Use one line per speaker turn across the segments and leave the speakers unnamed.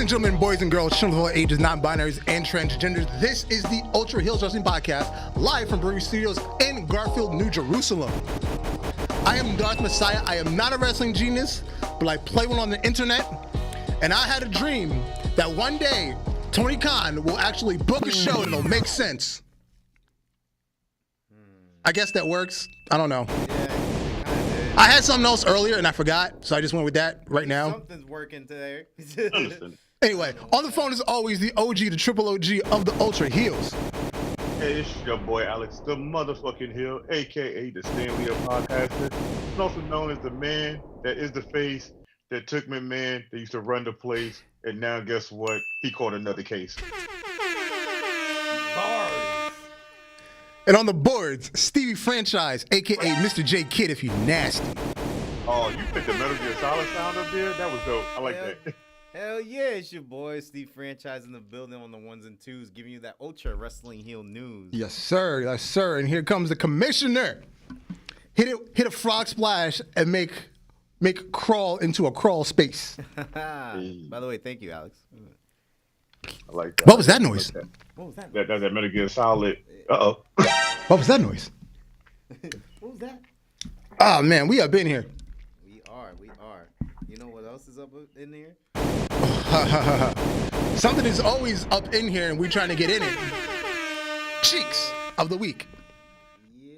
and gentlemen, boys and girls, children of all ages, non-binaries, and transgenders, this is the Ultra Heelz Wrestling Podcast, live from Brewery Studios in Garfield, New Jerusalem. I am Darth Messiah. I am not a wrestling genius, but I play one on the internet, and I had a dream that one day, Tony Khan will actually book a show that'll make sense. I guess that works. I don't know. I had something else earlier and I forgot, so I just went with that right now.
Something's working today.
Anyway, on the phone is always the OG, the triple OG of the Ultra Heelz.
Hey, it's your boy Alex, the motherfucking Hill, aka the Stanley of Podcaster, and also known as the man that is the face that took my man that used to run the place, and now guess what? He caught another case.
And on the boards, Stevie Franchise, aka Mr. J Kid, if you nasty.
Oh, you picked the Metal Gear Solid sound up there? That was dope. I like that.
Hell yeah, it's your boy Steve Franchise in the building on the ones and twos, giving you that Ultra Wrestling Heel news.
Yes, sir. Yes, sir. And here comes the commissioner. Hit a frog splash and make crawl into a crawl space.
By the way, thank you, Alex.
I like that.
What was that noise?
What was that?
That's that Metal Gear Solid. Uh-oh.
What was that noise?
What was that?
Oh, man, we up in here.
We are. You know what else is up in here?
Something is always up in here and we're trying to get in it. Cheeks of the week.
Yeah.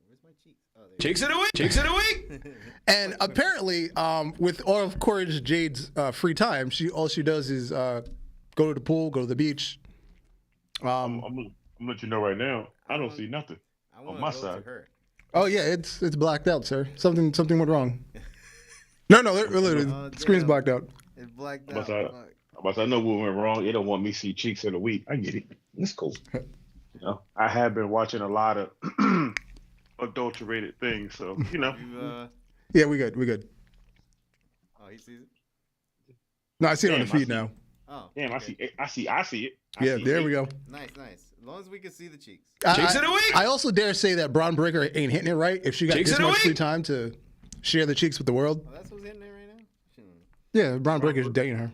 Where's my cheeks? Oh, there.
Cheeks of the week. Cheeks of the week.
And apparently, with all of Courage Jade's free time, all she does is go to the pool, go to the beach.
I'm gonna let you know right now. I don't see nothing on my side.
Oh yeah, it's blacked out, sir. Something went wrong. No, literally, the screen's blacked out.
It's blacked out.
I know what went wrong. They don't want me to see cheeks of the week. I get it. It's cool. You know, I have been watching a lot of adulterated things, so you know.
Yeah, we good.
Oh, he sees it.
No, I see it on the feed now.
Oh,
damn,
okay.
I see it.
We go.
Nice. As long as we can see the cheeks.
Cheeks of the week.
I also dare say that Braun Breaker ain't hitting it right if she got
Cheeks
this
of the
much
week.
free time to share the cheeks with the world.
Oh, that's what's hitting it right now?
Yeah, Braun Breaker's dating her.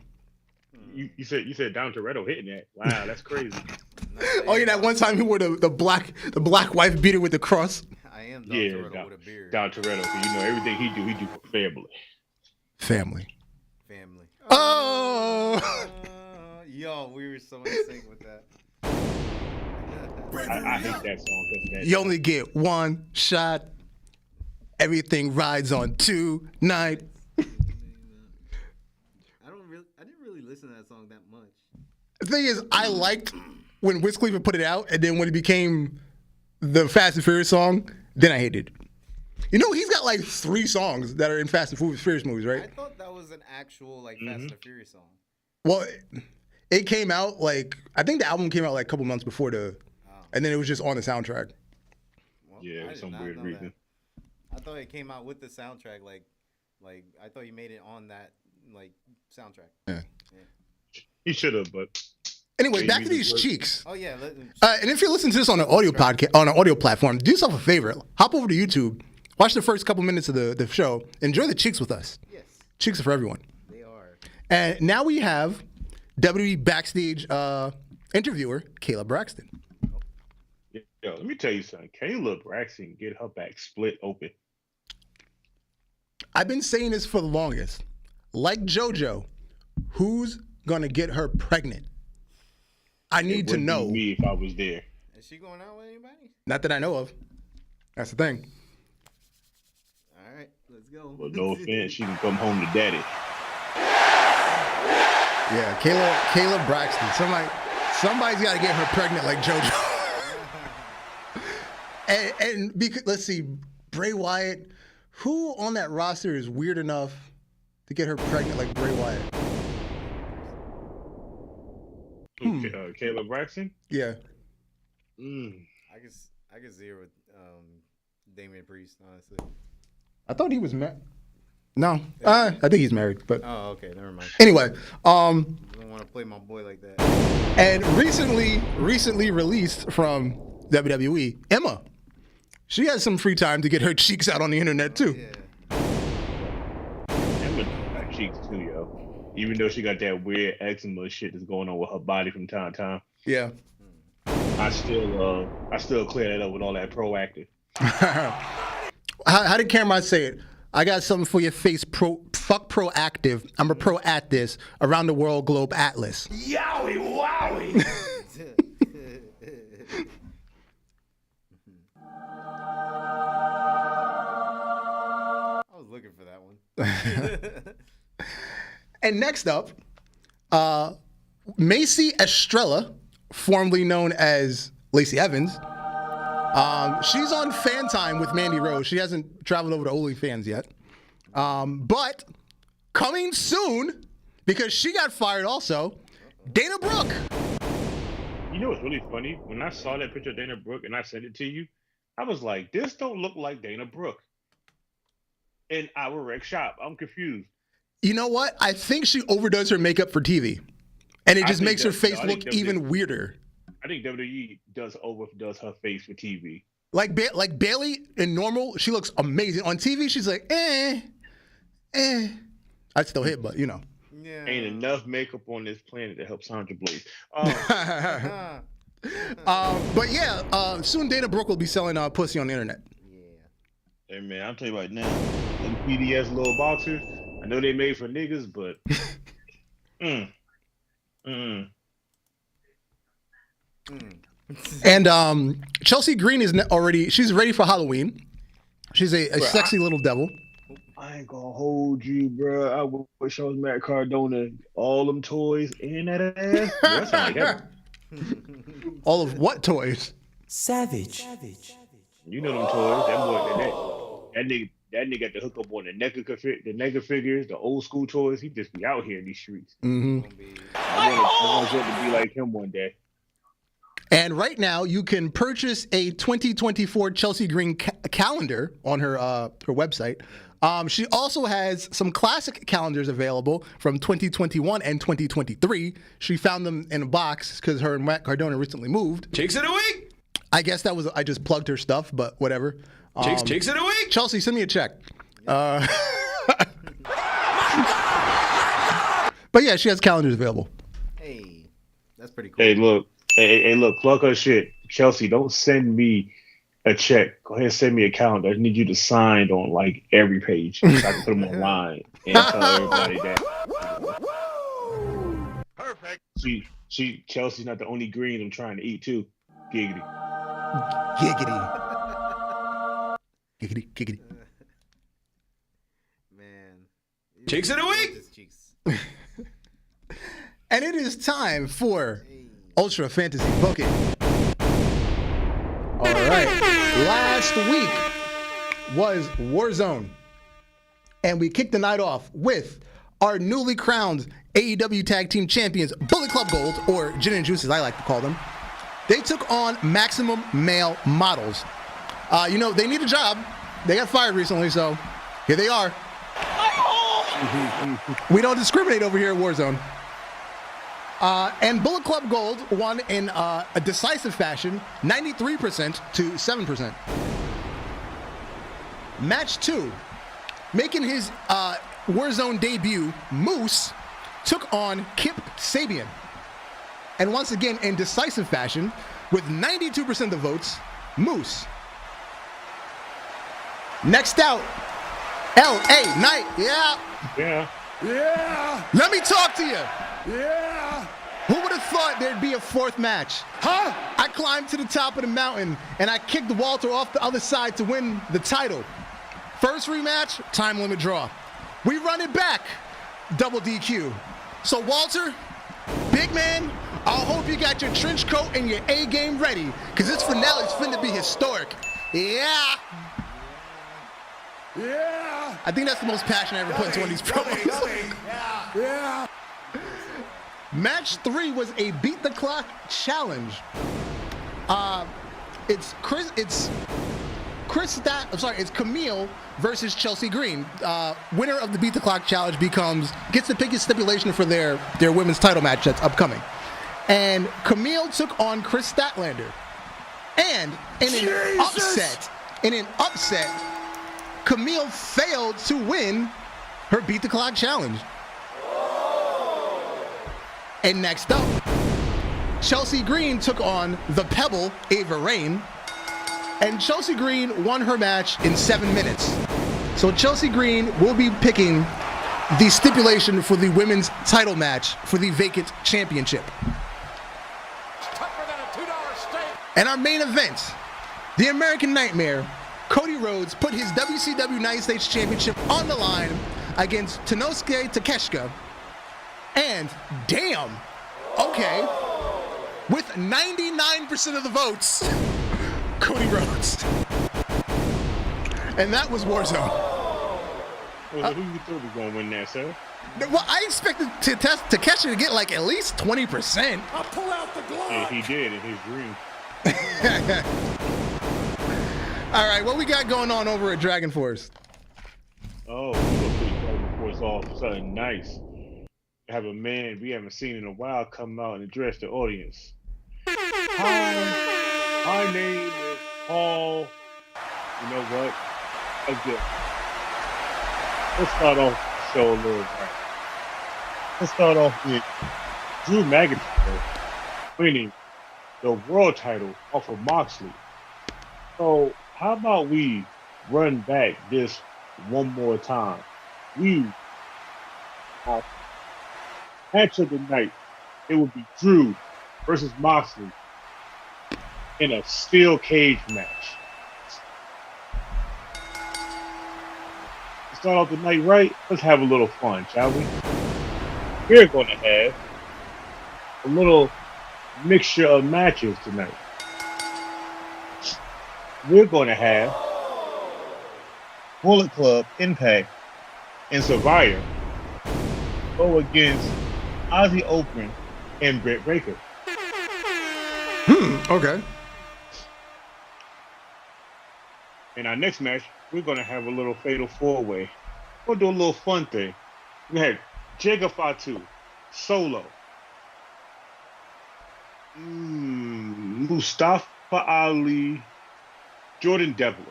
You said Don Toretto hitting that. Wow, that's crazy.
Oh yeah, that one time he wore the black wife beater with the cross.
I am Don Toretto with a beard.
Don Toretto, so you know everything he do for family.
Family.
Oh.
Yo, we were so in sync with that.
I hate that song.
You only get one shot. Everything rides on tonight.
I didn't really listen to that song that much.
The thing is, I liked when Wiz Khalifa put it out, and then when it became the Fast and Furious song, then I hated it. You know, he's got like 3 songs that are in Fast and Furious movies, right?
I thought that was an actual Fast and the Furious song.
Well, it came out I think the album came out like a couple months before and then it was just on the soundtrack.
Well,
Yeah, for some weird reason.
I thought it came out with the soundtrack, like I thought you made it on that soundtrack.
Yeah.
He should have, but
anyway, back to these cheeks.
Oh yeah.
And if you're listening to this on an audio podcast, on an audio platform, do yourself a favor. Hop over to YouTube, watch the first couple minutes of the show, enjoy the cheeks with us.
Yes.
Cheeks are for everyone.
They are.
And now we have WWE backstage interviewer Kayla Braxton.
yo, let me tell you something. Kayla Braxton get her back split open.
I've been saying this for the longest. Like JoJo, who's gonna get her pregnant? I need to know.
Me if I was there.
Is she going out with anybody?
Not that I know of. That's the thing.
All right, let's go.
Well, no offense, she can come home to daddy.
Yeah, Kayla Braxton. Somebody's got to get her pregnant like JoJo. and because, let's see, Bray Wyatt. Who on that roster is weird enough to get her pregnant like Bray Wyatt?
Kayla Braxton?
Yeah.
I can see her with Damian Priest, honestly.
I thought he was married. No, I think he's married. But
oh, okay, never mind.
Anyway,
I don't want to play my boy like that.
And recently released from WWE, Emma. She has some free time to get her cheeks out on the internet too.
Yeah.
Emma got cheeks too, yo. Even though she got that weird eczema shit that's going on with her body from time to time.
Yeah.
I still clear that up with all that proactive.
How did Cameron say it? I got something for your face. Fuck proactive. I'm a pro at this. Around the world globe atlas.
Yowie wowie.
I was looking for that one.
And next up, Macy Estrella, formerly known as Lacey Evans. She's on fan time with Mandy Rose. She hasn't traveled over to OnlyFans yet. But coming soon, because she got fired also, Dana Brooke.
You know what's really funny? When I saw that picture of Dana Brooke and I sent it to you, I was like, this don't look like Dana Brooke in our rec shop. I'm confused.
You know what? I think she overdoes her makeup for TV. And it just makes her face look even weirder.
I think WWE overdoes her face for TV.
Like Bailey in normal, she looks amazing. On TV, she's like, I'd still hit, but you know.
Yeah.
Ain't enough makeup on this planet to help Sandra Blaze.
But yeah, soon Dana Brooke will be selling pussy on the internet.
Yeah.
Hey man, I'll tell you right now, them PDS little boxers, I know they made for niggas, but
And Chelsea Green is she's ready for Halloween. She's a sexy little devil.
I ain't gonna hold you, bro. I wish I was Matt Cardona. All them toys in that ass. That's like that.
All of what toys?
Savage.
You know them toys. That nigga got the hook up on the NECA figures, the old school toys. He just be out here in these streets.
Mm-hmm.
I want to be like him one day.
And right now, you can purchase a 2024 Chelsea Green calendar on her website. She also has some classic calendars available from 2021 and 2023. She found them in a box because her and Matt Cardona recently moved.
Chicks of the week.
I guess I just plugged her stuff, but whatever.
Chicks of the week.
Chelsea, send me a check. But yeah, she has calendars available.
Hey, that's pretty cool.
Hey, look, plug her shit. Chelsea, don't send me a check. Go ahead and send me a calendar. I need you to sign on like every page so I can put them online and tell everybody that.
Perfect.
Chelsea's not the only green I'm trying to eat too. Giggity.
Giggity.
Man.
Chicks of the week.
Cheeks.
And it is time for Ultra Fantasy Booking. All right. Last week was Warzone. And we kicked the night off with our newly crowned AEW Tag Team Champions, Bullet Club Gold, or Gin and Juice as I like to call them. They took on Maximum Male Models. They need a job. They got fired recently, so here they are. We don't discriminate over here at Warzone. And Bullet Club Gold won in a decisive fashion, 93% to 7%. Match 2, making his Warzone debut, Moose took on Kip Sabian. And once again, in decisive fashion, with 92% of the votes, Moose. Next out, L.A. Knight.
Yeah.
Let me talk to you. Who would have thought there'd be a fourth match? I climbed to the top of the mountain and I kicked Walter off the other side to win the title. First rematch, time limit draw. We run it back, double DQ. So Walter, big man, I hope you got your trench coat and your A game ready, because this finale's finna be historic. Yeah. I think that's the most passion I ever put into one of these promos. Yeah. Match 3 was a beat the clock challenge. It's Camille versus Chelsea Green. Winner of the beat the clock challenge gets the biggest stipulation for their women's title match that's upcoming. And Camille took on Chris Statlander. And in an upset, Camille failed to win her beat the clock challenge. And next up, Chelsea Green took on the Pebble, Ava Raine. And Chelsea Green won her match in 7 minutes. So Chelsea Green will be picking the stipulation for the women's title match for the vacant championship. And our main event, the American Nightmare, Cody Rhodes put his WCW United States Championship on the line against Tanosuke Takeshita. And damn, okay, with 99% of the votes, Cody Rhodes. And that was Warzone.
Well, who you thought was going to win that, sir?
Well, I expected Takeshita to get like at least 20%.
I'll pull out the glove.
Yeah, he did in his dream.
All right, what we got going on over at Dragon Force?
Oh, we're going to put Dragon Force off something nice. Have a man we haven't seen in a while come out and address the audience. Hi, my name is Paul. You know what? Let's start off the show a little bit. Let's start off with Drew McIntyre winning the world title off of Moxley. So how about we run back this one more time? Match of the night, it would be Drew versus Moxley in a steel cage match. To start off the night right, let's have a little fun, shall we? We're going to have a little mixture of matches tonight. We're going to have Bullet Club, Impact, and Survivor go against Ozzy Open and Britt Baker.
Okay.
In our next match, we're going to have a little fatal four-way. We'll do a little fun thing. We had Jacob Fatu, Solo, Mustafa Ali, Jordan Devlin.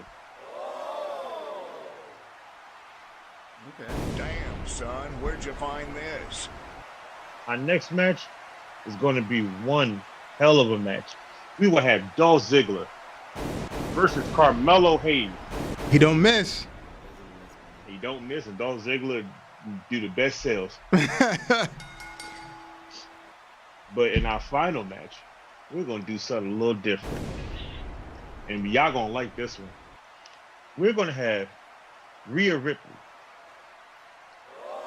Okay.
Damn, son, where'd you find this?
Our next match is going to be one hell of a match. We will have Dolph Ziggler versus Carmelo Hayes.
He don't miss.
He don't miss, and Dolph Ziggler do the best sales. But in our final match, we're going to do something a little different. And y'all going to like this one. We're going to have Rhea Ripley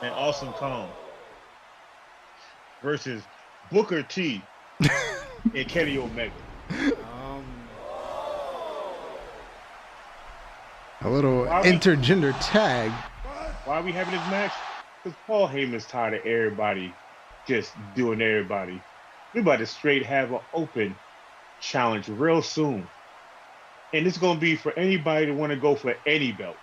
and Awesome Kong versus Booker T and Kenny Omega.
A little intergender tag.
Why are we having this match? Because Paul Heyman's tired of everybody just doing everybody. We about to straight have an open challenge real soon. And it's going to be for anybody that want to go for any belt.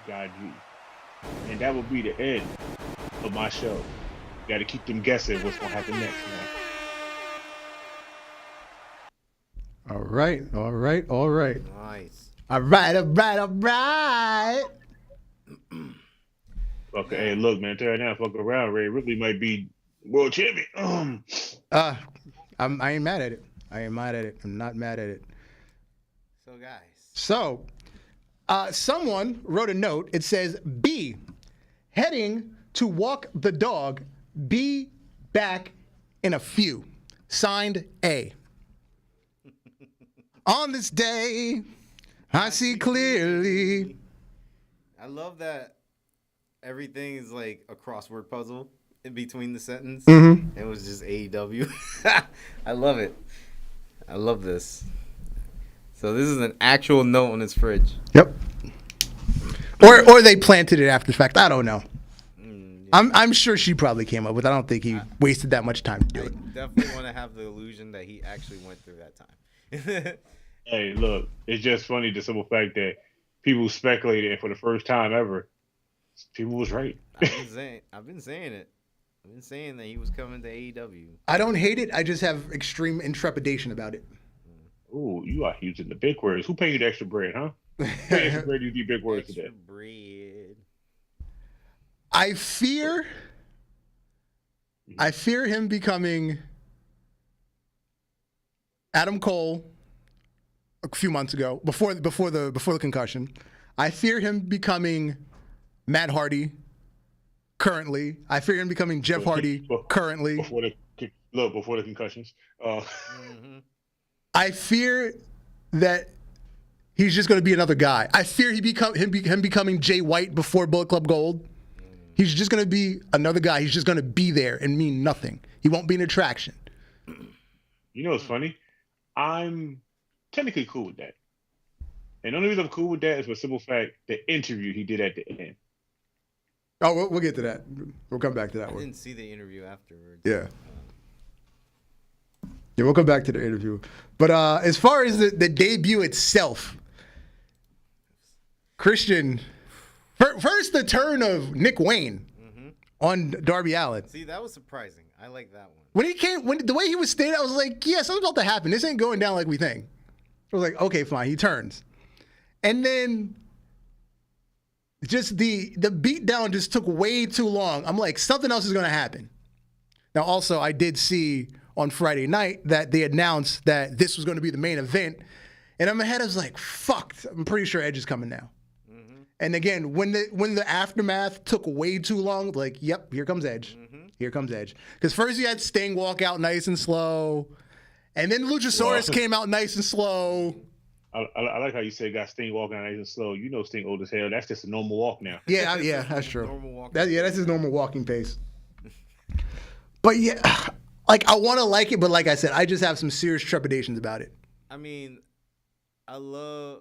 God, and that will be the end of my show. Got to keep them guessing what's going to happen next, man.
All right.
Nice.
All right.
Fuck, hey, look, man, tell you now, fuck around, Ray Ripley might be world champion.
I ain't mad at it. I'm not mad at it.
So, guys.
So, someone wrote a note. It says, B, heading to walk the dog, be back in a few. Signed, A. On this day, I see clearly.
I love that everything is like a crossword puzzle in between the sentence.
Mm-hmm.
It was just AEW. I love it. I love this. So this is an actual note on his fridge.
Yep. Or they planted it after the fact. I don't know.
Yeah.
I'm sure she probably came up with it. I don't think he wasted that much time to do
I
it.
definitely want to have the illusion that he actually went through that time.
Hey, look, it's just funny the simple fact that people speculated, and for the first time ever, people was right.
I've been saying it. I've been saying that he was coming to AEW.
I don't hate it. I just have extreme intrepidation about it.
Ooh, you are using the big words. Who paid you the extra bread, huh? Who paid extra bread to use these big words
Extra
today?
bread.
I fear him becoming Adam Cole a few months ago, before the concussion. I fear him becoming Matt Hardy currently. I fear him becoming Jeff Hardy currently.
Before the concussions.
I fear that he's just going to be another guy. I fear him becoming Jay White before Bullet Club Gold. He's just going to be another guy. He's just going to be there and mean nothing. He won't be an attraction.
You know what's funny? I'm technically cool with that. And the only reason I'm cool with that is for the simple fact the interview he did at the end.
Oh, we'll get to that. We'll come back to that
I
one.
didn't see the interview afterwards.
Yeah. Yeah, we'll come back to the interview. But as far as the debut itself, Christian, first the turn of Nick Wayne on Darby Allin.
See, that was surprising. I like that one.
When he came, the way he was standing, I was like, yeah, something's about to happen. This ain't going down like we think. I was like, okay, fine. He turns. And then just the beatdown just took way too long. I'm like, something else is going to happen. Now, also, I did see on Friday night that they announced that this was going to be the main event. And in my head, I was like, fuck, I'm pretty sure Edge is coming now. And again, when the aftermath took way too long, like, yep, here comes Edge. Here comes Edge. Because first you had Sting walk out nice and slow. And then Luchasaurus came out nice and slow.
I like how you say got Sting walking nice and slow. You know Sting old as hell. That's just a normal walk now.
Yeah, that's true.
Normal walking
That's his normal walking pace. But yeah, like I want to like it, but like I said, I just have some serious trepidations about it.
I mean, I love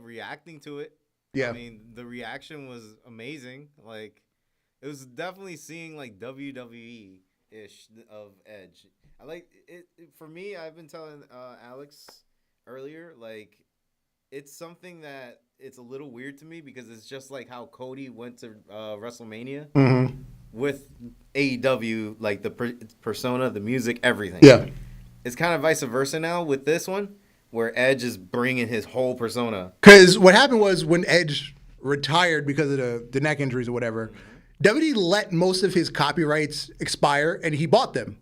reacting to it.
Yeah.
I mean, the reaction was amazing. Like, it was definitely seeing like WWE-ish of Edge. I like it. For me, I've been telling Alex earlier, like, it's something that it's a little weird to me because it's just like how Cody went to WrestleMania with AEW, like the persona, the music, everything.
Yeah.
It's kind of vice versa now with this one, where Edge is bringing his whole persona.
Because what happened was when Edge retired because of the neck injuries or whatever, WWE let most of his copyrights expire and he bought them.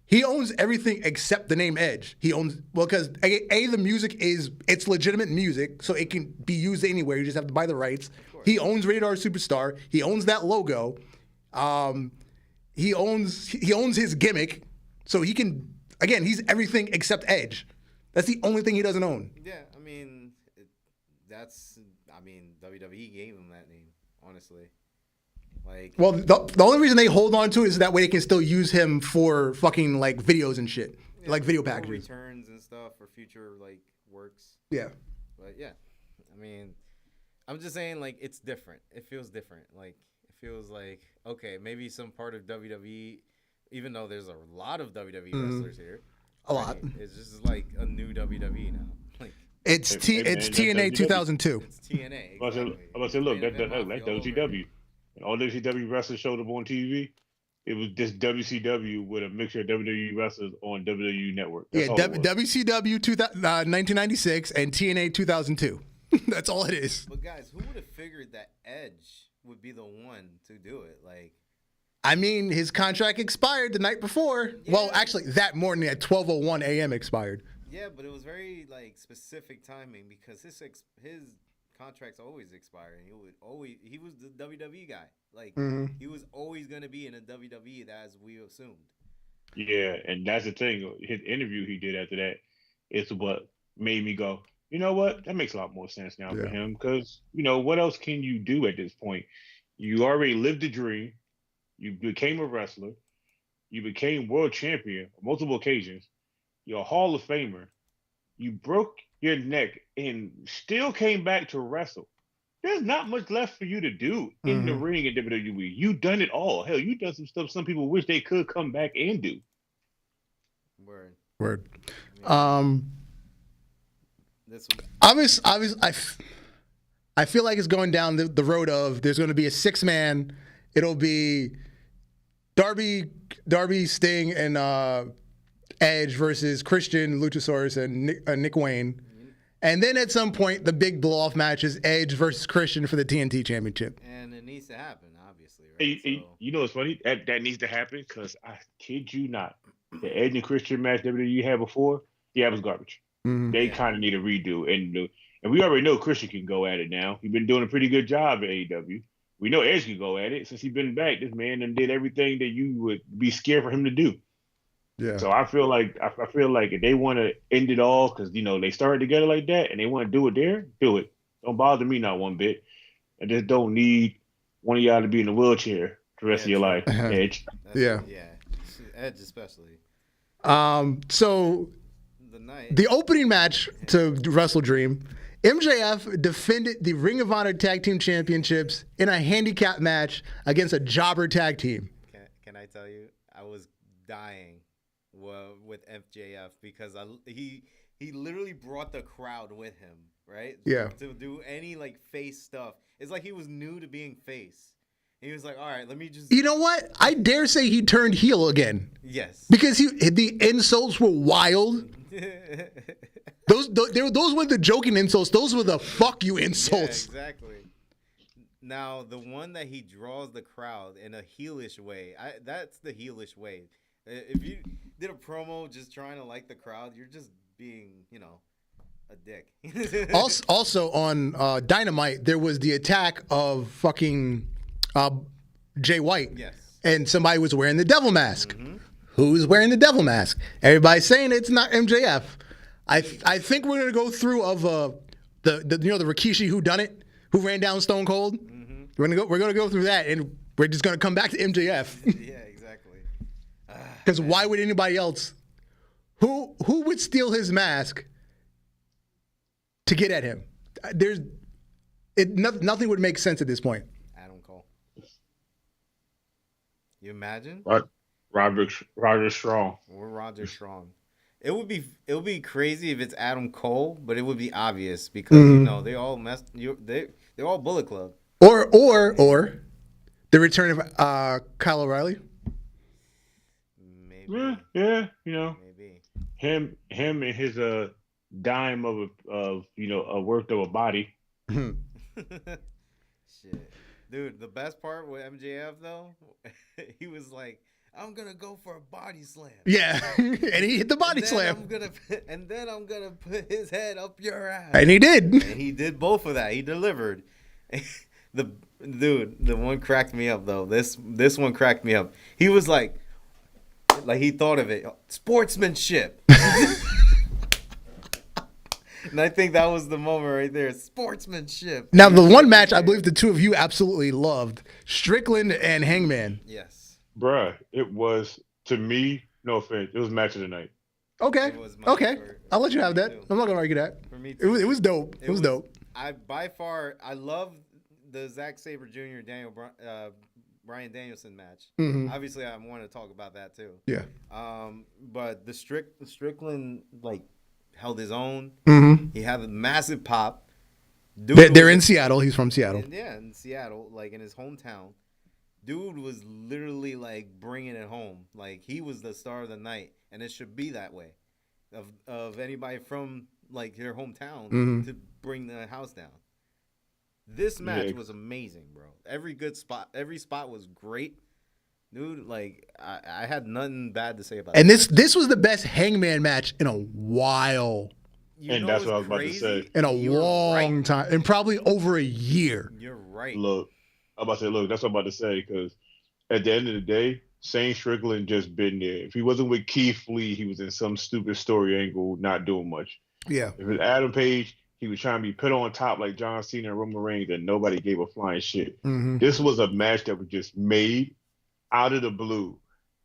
He owns everything except the name Edge. He owns, well, because the music it's legitimate music, so it can be used anywhere. You just have to buy the rights. He owns Rated R Superstar. He owns that logo. He owns his gimmick, so he can, again, he's everything except Edge. That's the only thing he doesn't own.
Yeah, I mean, WWE gave him that name, honestly. Like,
Well, the only reason they hold on to it is that way they can still use him for fucking like videos and shit, like video packages.
returns and stuff for future like works.
Yeah.
But yeah, I mean, I'm just saying, like, it's different. It feels different. Like, it feels like, okay, maybe some part of WWE, even though there's a lot of WWE wrestlers here.
A lot.
It's just like a new WWE now. Like,
It's TNA 2002.
it's TNA.
I was gonna say, look, that's WCW. And all WCW wrestlers showed up on TV. It was just WCW with a mixture of WWE wrestlers on WWE Network. That's all it was.
WCW 1996 and TNA 2002. That's all it is.
But guys, who would have figured that Edge would be the one to do it? Like,
I mean, his contract expired the night before.
Yeah.
Well, actually, that morning at 12:01 a.m. expired.
yeah, but it was very like specific timing because his contracts always expire, and he was the WWE guy. Like, he was always gonna be in a WWE, as we assumed.
Yeah, and that's the thing. His interview he did after that is what made me go, you know what? That makes a lot more sense now for him because, you know, what else can you do at this point? You already lived the dream. You became a wrestler. You became world champion on multiple occasions. You're a Hall of Famer. You broke your neck and still came back to wrestle. There's not much left for you to do in the ring in WWE. You've done it all. Hell, you've done some stuff some people wish they could come back and do.
Word.
This
I feel like it's going down the road of there's going to be a 6-man. It'll be Darby, Sting, and Edge versus Christian, Luchasaurus, and Nick Wayne. And then at some point, the big blow-off match is Edge versus Christian for the TNT Championship.
And it needs to happen, obviously. Right?
You know what's funny? That needs to happen because I kid you not, the Edge and Christian match WWE had before, it was garbage.
Mm-hmm.
They kind of need a redo, and we already know Christian can go at it now. He's been doing a pretty good job at AEW. We know Edge can go at it since he's been back. This man done did everything that you would be scared for him to do.
Yeah.
So I feel like if they want to end it all because they started together like that and they want to do it there, do it. Don't bother me not one bit. I just don't need one of y'all to be in a wheel-chair the rest of your life. Edge.
Yeah, Edge especially.
So the opening match to WrestleDream, MJF defended the Ring of Honor Tag Team Championships in a handicap match against a jobber tag team.
Can I tell you, I was dying with MJF because he literally brought the crowd with him, right?
Yeah.
To do any face stuff. It's like he was new to being face. He was like, all right, let me just.
You know what? I dare say he turned heel again.
Yes.
Because the insults were wild. Those weren't the joking insults. Those were the fuck you insults.
Yeah, exactly. Now, the one that he draws the crowd in a heelish way, that's the heelish way. If you did a promo just trying to like the crowd, you're just being, a dick.
Also on Dynamite, there was the attack of fucking Jay White.
Yes.
And somebody was wearing the devil mask. Mm-hmm. Who's wearing the devil mask? Everybody's saying it's not MJF. I think we're gonna go through of the Rikishi who done it, who ran down Stone Cold. Mm-hmm. We're gonna go through that, and we're just gonna come back to MJF.
Yeah, exactly.
Because why would anybody else? Who would steal his mask to get at him? Nothing would make sense at this point.
Adam Cole. You imagine?
Roger Strong.
Or Roger Strong. It would be crazy if it's Adam Cole, but it would be obvious because they all they're all Bullet Club.
Or the return of Kyle O'Reilly.
Maybe.
Yeah,
Maybe.
Him and his dime of a worth of a body.
Shit. Dude, the best part with MJF though, he was like, I'm gonna go for a body slam.
Yeah, and he hit the body slam.
And then I'm gonna put his head up your ass.
And he did.
And he did both of that. He delivered. The one cracked me up though. This one cracked me up. He was like he thought of it. Sportsmanship. And I think that was the moment right there. Sportsmanship.
Now, the one match I believe the two of you absolutely loved, Strickland and Hangman.
Yes.
Bruh, it was, to me, no offense, it was match of the night.
Okay. I'll let you have that. I'm not going to argue that.
For me too.
It was dope. It was dope.
I love the Zack Sabre Jr. Bryan Danielson match.
Mm-hmm.
Obviously, I want to talk about that too.
Yeah.
But the Strickland held his own.
Mm-hmm.
He had a massive pop.
They're in Seattle. He's from Seattle.
In Seattle, in his hometown. Dude was literally bringing it home. He was the star of the night, and it should be that way. Of anybody from your hometown to bring the house down. This match was amazing, bro. Every spot was great. Dude, I had nothing bad to say about it.
And this was the best Hangman match in a while.
And that's what I was about to say.
In a long time. And probably over a year.
You're right.
Look, that's what I'm about to say, because at the end of the day, Shane Strickland just been there. If he wasn't with Keith Lee, he was in some stupid story angle, not doing much.
Yeah.
If it was Adam Page, he was trying to be put on top like John Cena and Roman Reigns, and nobody gave a flying shit.
Mm-hmm.
This was a match that was just made out of the blue.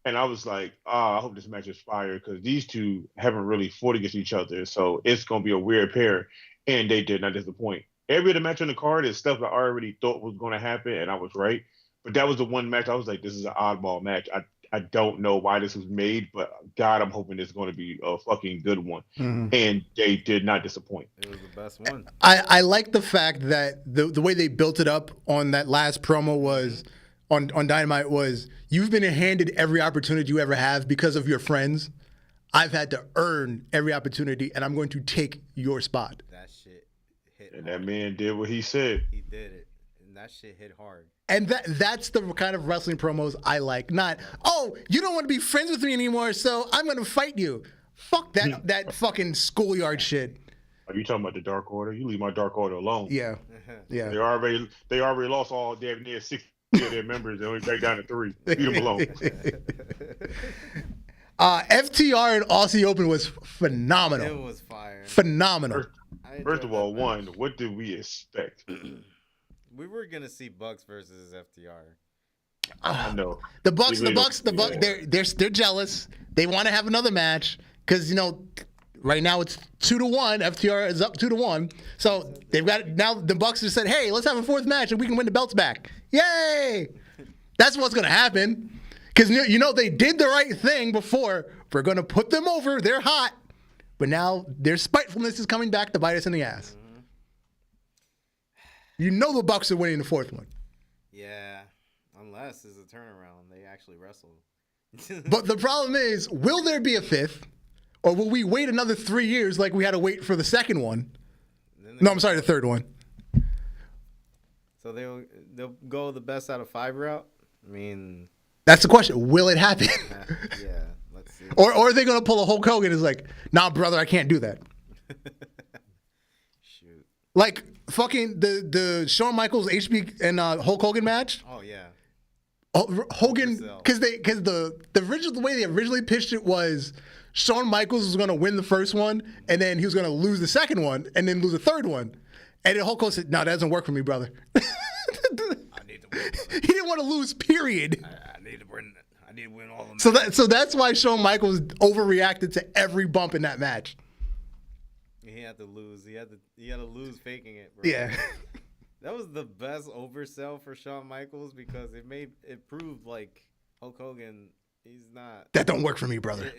And I was like, I hope this match is fire, because these two haven't really fought against each other. So it's going to be a weird pair. And they did not disappoint. Every other match on the card is stuff I already thought was going to happen, and I was right. But that was the one match I was like, this is an oddball match. I don't know why this was made, but God, I'm hoping it's going to be a fucking good one. Mm-hmm. And they did not disappoint.
It was the best one.
I like the fact that the way they built it up on that last promo was, on Dynamite was, you've been handed every opportunity you ever have because of your friends. I've had to earn every opportunity, and I'm going to take your spot.
That shit hit
And
hard.
that man did what he said.
He did it. And that shit hit hard.
And that's the kind of wrestling promos I like. Not, oh, you don't want to be friends with me anymore, so I'm going to fight you. Fuck that fucking schoolyard shit.
Are you talking about the Dark Order? You leave my Dark Order alone.
Yeah.
They already lost all damn near 60 of their members. They only back down to 3. Leave them alone.
FTR and Aussie Open was phenomenal.
It was fire.
Phenomenal.
First of all, what did we expect?
We were gonna see Bucks versus FTR.
I know.
The Bucks, they're jealous. They want to have another match because right now it's 2-1. FTR is up 2-1. So they've got now the Bucks have said, hey, let's have a 4th match and we can win the belts back. Yay! That's what's gonna happen. Because they did the right thing before. We're gonna put them over. They're hot, but now their spitefulness is coming back to bite us in the ass. The Bucks are winning the 4th one.
Yeah, unless it's a turnaround, they actually wrestle.
But the problem is, will there be a 5th, or will we wait another 3 years like we had to wait for the 2nd one? No, I'm sorry, the 3rd one.
So they'll go the best out of 5 route. I mean.
That's the question. Will it happen?
Yeah, let's see.
Or are they going to pull a Hulk Hogan? Is like, nah, brother, I can't do that.
Shoot.
Like fucking the Shawn Michaels HB and Hulk Hogan match.
Oh yeah.
Hogan, because the way they originally pitched it was Shawn Michaels was going to win the first one, and then he was going to lose the second one, and then lose the third one, and then Hulk Hogan said, "No, that doesn't work for me, brother."
I need to win.
He didn't want to lose. Period.
I need to win. I need to win all of them.
So that's why Shawn Michaels overreacted to every bump in that match.
He had to lose. He had to lose faking it, bro.
Yeah.
That was the best oversell for Shawn Michaels because it proved like Hulk Hogan, he's not.
That don't work for me, brother.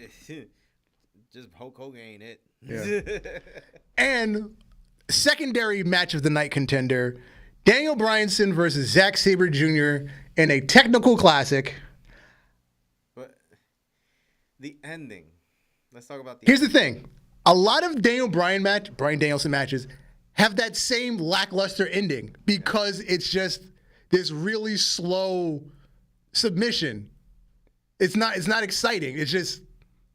Just Hulk Hogan ain't it.
Yeah. And secondary match of the night contender, Daniel Bryanson versus Zack Sabre Jr. in a technical classic.
But the ending. Let's talk about the
Here's the thing. A lot of Bryan Danielson matches have that same lackluster ending because it's just this really slow submission. It's not exciting. It's just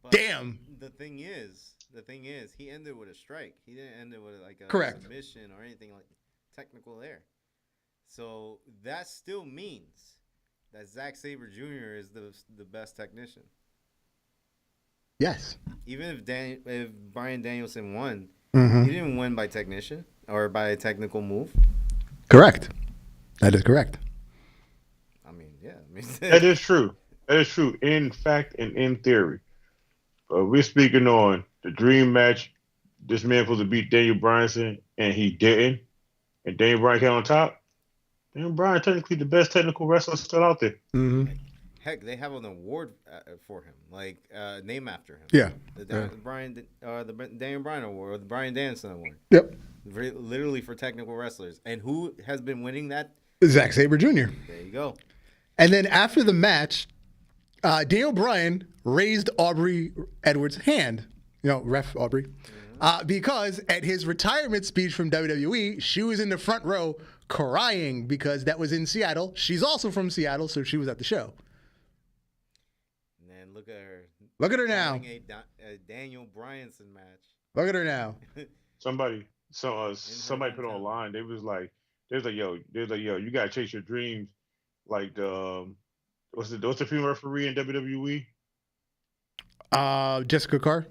damn.
The thing is, he ended with a strike. He didn't end it with like a
Correct.
submission or anything like technical there. So that still means that Zack Sabre Jr. is the best technician.
Yes.
Even if Bryan Danielson won,
Mm-hmm.
he didn't win by technician or by a technical move.
Correct. That is correct.
I mean, yeah.
That is true. That is true in fact and in theory. But we're speaking on the dream match. This man was to beat Daniel Bryanson, and he didn't. And Daniel Bryan came on top. Daniel Bryan technically the best technical wrestler still out there.
Mm-hmm.
Heck, they have an award for him, like name after him.
Yeah.
The Daniel Bryan Award or the Bryan Danielson Award.
Yep.
Literally for technical wrestlers. And who has been winning that?
Zack Sabre Jr.
There you go.
And then after the match, Daniel Bryan raised Aubrey Edwards' hand. Ref Aubrey. Because at his retirement speech from WWE, she was in the front row crying because that was in Seattle. She's also from Seattle, so she was at the show.
And then look at her.
Look at her now.
A Daniel Bryanson match.
Look at her now.
Somebody put online. They was like, yo, you gotta chase your dreams. Like what's the female referee in WWE?
Jessica Carr.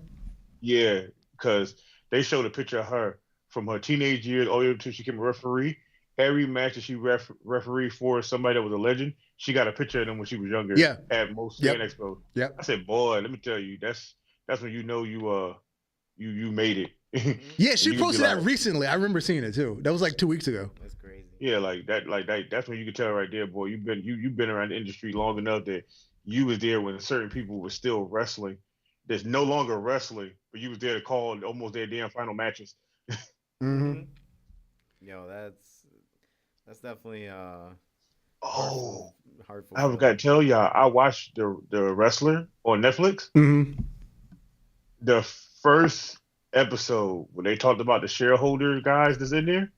Yeah, because they showed a picture of her from her teenage years all the way until she became a referee. Every match that she referee for somebody that was a legend, she got a picture of them when she was younger.
Yeah.
At most Fan Expo.
Yeah.
I said, boy, let me tell you, that's when you know you made it.
Yeah, she posted that recently. I remember seeing it too. That was like 2 weeks ago.
That's crazy.
Yeah, like that. That's when you can tell right there, boy. You've been around the industry long enough that you was there when certain people were still wrestling. There's no longer wrestling, but you was there to call almost their damn final matches.
Mm-hmm.
Yo, that's definitely
Oh,
hard.
I forgot to tell y'all. I watched the Wrestler on Netflix.
Mm-hmm.
the first episode when they talked about the shareholder guys that's in there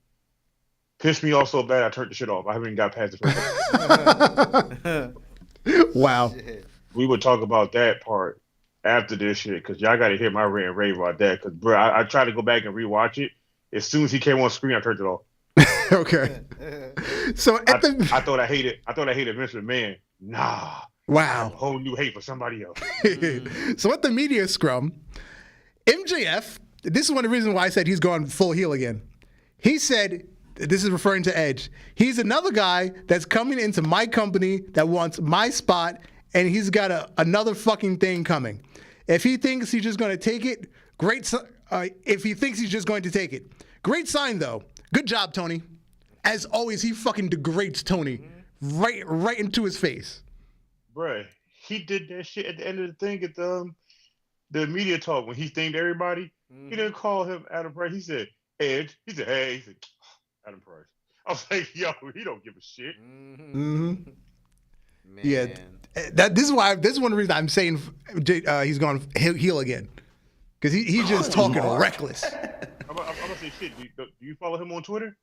pissed me off so bad I turned the shit off. I haven't even got past the first episode.
Wow.
Shit.
We would talk about that part after this shit because y'all got to hear my rant and rave about that. Because, bro, I tried to go back and rewatch it. As soon as he came on screen, I turned it off.
Okay. So
I thought I hated Vince McMahon. Nah. I have
wow.
a whole new hate for somebody else.
So at the media scrum, MJF, this is one of the reasons why I said he's gone full heel again. He said, this is referring to Edge, he's another guy that's coming into my company that wants my spot, and he's got another fucking thing coming. If he thinks he's just going to take it, great. If he thinks he's just going to take it, great sign though. Good job, Tony. As always, he fucking degrades Tony right into his face.
Bruh, he did that shit at the end of the thing at the media talk when he thanked everybody. He didn't call him Adam Price. He said Edge. He said, hey. He said, Adam Price. I was like, yo, he don't give a shit.
Mm-hmm.
Man.
Yeah, this is one of the reasons I'm saying he's gone heel again, because he's just talking reckless.
I'm gonna say shit. Do you follow him on Twitter?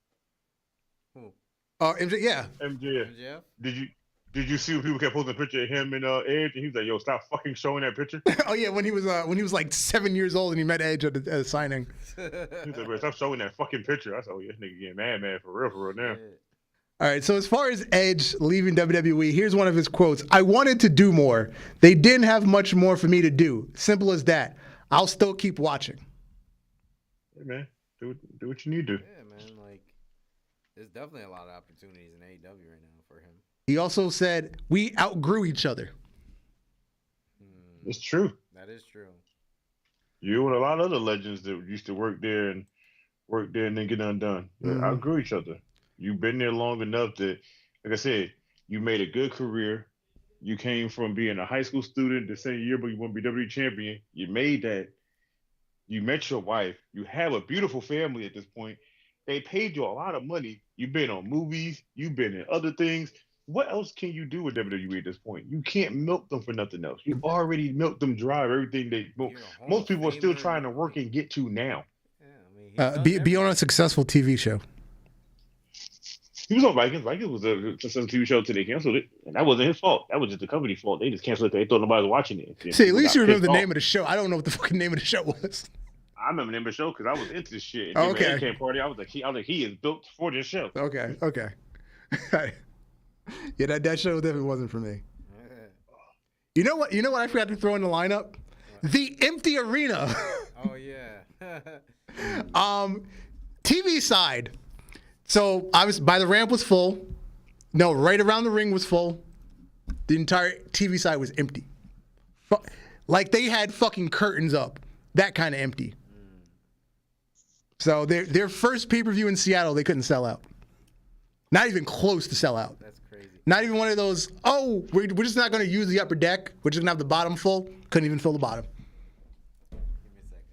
Who?
MJ, yeah.
MJF.
MJF?
Did you see when people kept posting a picture of him and Edge, and he was like, "Yo, stop fucking showing that picture."
Oh yeah, when he was like 7 years old and he met Edge at the signing.
He was like, "Bro, stop showing that fucking picture." I said, "Oh yeah, this nigga getting mad for real now."
All right, so as far as Edge leaving WWE, here's one of his quotes. I wanted to do more. They didn't have much more for me to do. Simple as that. I'll still keep watching.
Hey man, do what you need to.
Yeah, man. Like, there's definitely a lot of opportunities in AEW right now for him.
He also said, we outgrew each other.
It's true.
That is true.
You and a lot of other legends that used to work there and then get undone.
Mm-hmm.
Outgrew each other. You've been there long enough that, like I said, you made a good career. You came from being a high school student the same year, but you want to be WWE champion. You made that. You met your wife. You have a beautiful family at this point. They paid you a lot of money. You've been on movies. You've been in other things. What else can you do with WWE at this point? You can't milk them for nothing else. You already milked them dry. Everything most people are still trying to work and get to now.
Yeah, I mean,
Be on a successful TV show.
He was on Vikings. Vikings was a successful TV show until they canceled it. And that wasn't his fault. That was just the company's fault. They just canceled it. They thought nobody was watching it.
See, at least you remember the name of the show. I don't know what the fucking name of the show was.
I remember the name of the show because I was into this shit.
Oh, okay.
Came party. I was like, he is built for this show.
Okay. Yeah, that show definitely wasn't for me. You know what I forgot to throw in the lineup? The empty arena.
Oh, yeah.
TV side. So I was by the ramp was full. No, right around the ring was full. The entire TV side was empty. Like they had fucking curtains up. That kind of empty. So their first pay-per-view in Seattle, they couldn't sell out. Not even close to sell out.
That's crazy.
Not even one of those, we're just not going to use the upper deck. We're just going to have the bottom full. Couldn't even fill the bottom.
Give me a second.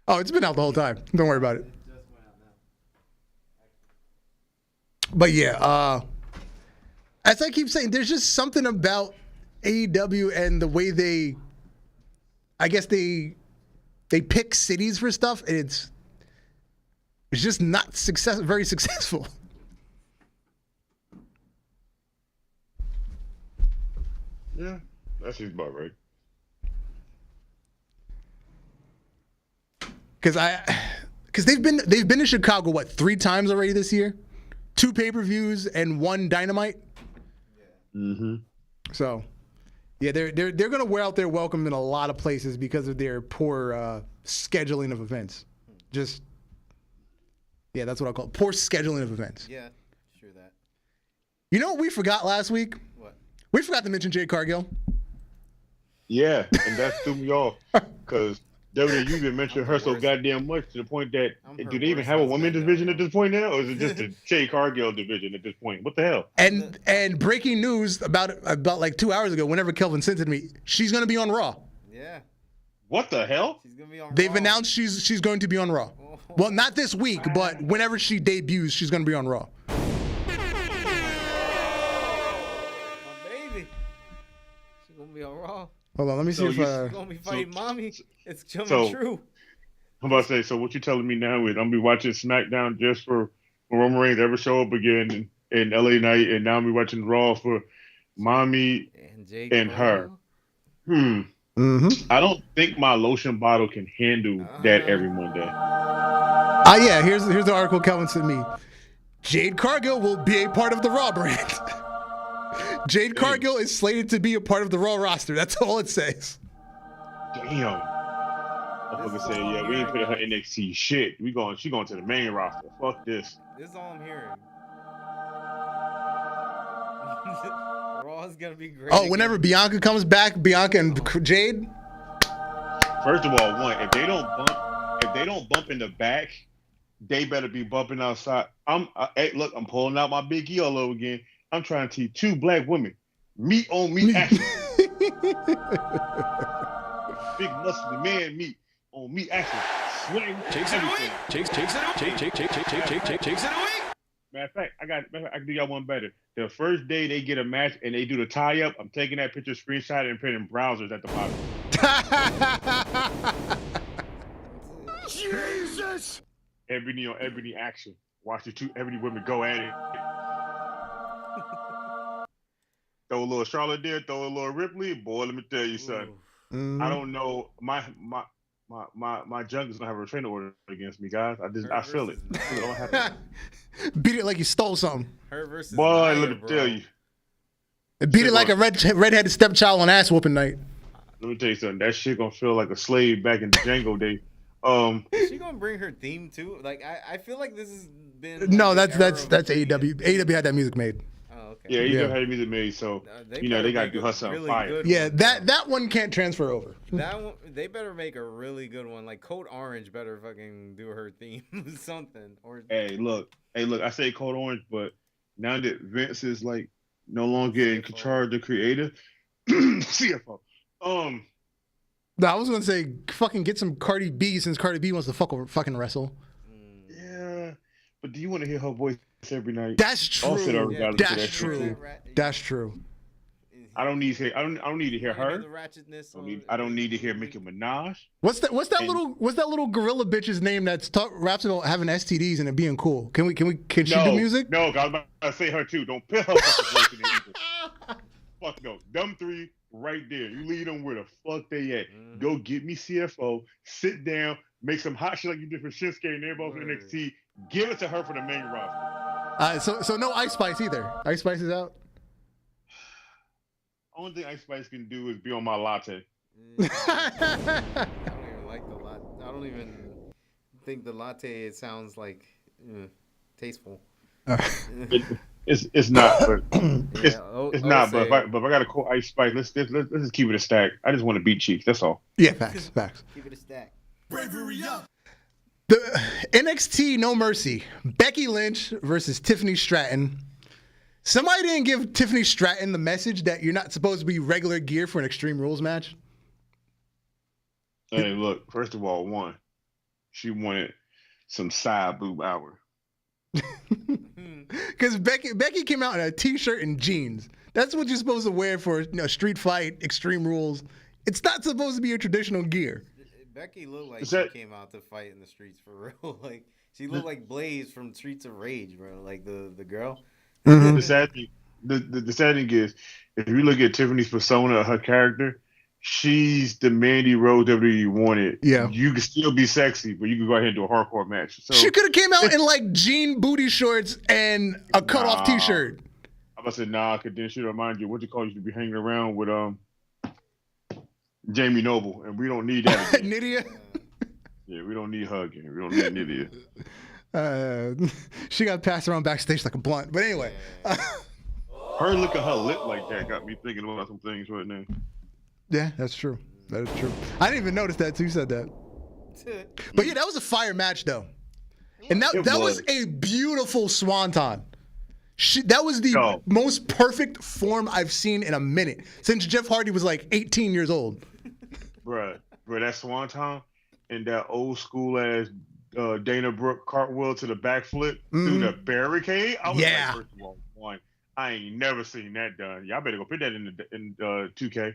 Oh, it's been out the whole time. Don't worry about it.
Just went out now.
But yeah, as I keep saying, there's just something about AEW and the way they pick cities for stuff. It's just not very successful.
Yeah, that's his about right.
Because they've been to Chicago 3 times already this year, 2 pay-per-views and 1 Dynamite.
Yeah.
Mm-hmm.
So, yeah, they're gonna wear out their welcome in a lot of places because of their poor scheduling of events. That's what I call it, poor scheduling of events.
Yeah, sure that.
You know what we forgot last week?
What?
We forgot to mention Jade Cargill.
Yeah, and that threw me off because WWE even mentioned her so goddamn much to the point that do they even have a women's division at this point now, or is it just a Jade Cargill division at this point? What the hell?
And breaking news about like 2 hours ago, whenever Kelvin sent it to me, she's gonna be on Raw.
Yeah.
What the hell?
She's gonna be on
They've
Raw.
announced she's going to be on Raw. Well, not this week, but whenever she debuts, she's gonna be on Raw.
My baby. gonna be on Raw.
Hold on, let me see if
You're gonna be fighting mommy. It's true.
I'm about to say. So what you telling me now is I'm gonna be watching SmackDown just for when Roman Reigns ever show up again in LA Night, and now I'm be watching Raw for mommy
and Jade
and her.
Mm-hmm.
I don't think my lotion bottle can handle that every Monday.
Yeah, here's the article Kelvin sent me. Jade Cargill will be a part of the Raw brand. Jade Cargill is slated to be a part of the Raw roster. That's all it says.
Damn. I'm say, yeah, we ain't putting her NXT shit. She going to the main roster. Fuck this.
This is all I'm hearing. Raw is gonna be great.
Oh, whenever Bianca comes back, Bianca and Jade.
First of all, if they don't bump in the back, they better be bumping outside. Hey, look, I'm pulling out my big yellow again. I'm trying to teach 2 black women meat on meat action. Big muscular man meat on meat action. Swing.
Takes it away. Takes it away.
Matter of fact, I can do y'all one better. The first day they get a match and they do the tie up, I'm taking that picture, screenshot, and putting browsers at the bottom.
Jesus!
Ebony on ebony action. Watch the 2 ebony women go at it. Throw a little Charlotte there, throw a little Ripley. Boy, let me tell you something.
Mm-hmm.
I don't know. My junk is gonna have a restraining order against me, guys. I feel it.
Beat it like you stole something.
Her versus
Boy,
Nia,
let me tell you.
Beat it like a redheaded stepchild on ass whooping night.
Let me tell you something. That shit gonna feel like a slave back in the Django day.
Is she gonna bring her theme too? Like I feel like this has been. Like,
no, that's AEW. AEW had that music made.
Oh, okay.
Yeah, you had music made, so they gotta do her something
really
fire.
Yeah, that one can't transfer over.
That one, they better make a really good one. Like Code Orange better fucking do her theme something. Or
Hey, look. I say Code Orange, but now that Vince is like no longer in charge of creative, CFO.
No, I was gonna say fucking get some Cardi B since Cardi B wants to fucking wrestle.
Yeah, but do you want to hear her voice every night?
That's true. That's true. That's true.
I don't need to hear her.
The ratchetness
I don't need to hear Nicki Minaj.
What's that little gorilla bitch's name that's raps about having STDs and it being cool? Can she do music?
No, I was about to say her too. Don't put her fucking voice in there either. Fuck no. Them 3 right there. You lead them where the fuck they at. Mm-hmm. Go get me CFO. Sit down. Make some hot shit like you did for Shinsuke and everybody from NXT. Give it to her for the main roster.
So no Ice Spice either. Ice Spice is out.
Only thing Ice Spice can do is be on my latte.
I don't even like the latte. I don't even think the latte sounds like tasteful.
It's not, but it's not. But if I got to quote Ice Spice, let's just keep it a stack. I just want to beat Cheeks. That's all.
Yeah, facts.
Keep it a stack.
Bravery up.
The NXT No Mercy, Becky Lynch versus Tiffany Stratton. Somebody didn't give Tiffany Stratton the message that you're not supposed to be regular gear for an Extreme Rules match.
Hey, look. First of all, she wanted some side boob hour.
Because Becky came out in a t-shirt and jeans. That's what you're supposed to wear for street fight, Extreme Rules. It's not supposed to be your traditional gear.
Becky looked like she came out to fight in the streets for real. Like she looked like Blaze from Streets of Rage, bro. Like the girl.
Mm-hmm. The sad thing is, if you look at Tiffany's persona, her character, she's the Mandy Rose WWE wanted.
Yeah.
You can still be sexy, but you can go ahead and do a hardcore match. So
she could have came out in like jean booty shorts and a cut-off t-shirt.
I'm about to say nah, because then she'll remind you what you call used to be hanging around with Jamie Noble, and we don't need that.
Nydia?
Yeah, we don't need hugging. We don't need Nydia.
She got passed around backstage like a blunt. But anyway.
Her look at her lip like that got me thinking about some things right now.
Yeah, that's true. That is true. I didn't even notice that, too. You said that. But yeah, that was a fire match, though. And that was a beautiful swanton. That was the most perfect form I've seen in a minute since Jeff Hardy was like 18 years old.
Bruh, that swanton and that old school ass Dana Brooke cartwheel to the backflip through the barricade. I was like, first of all, I ain't never seen that done. Y'all better go put that in 2K.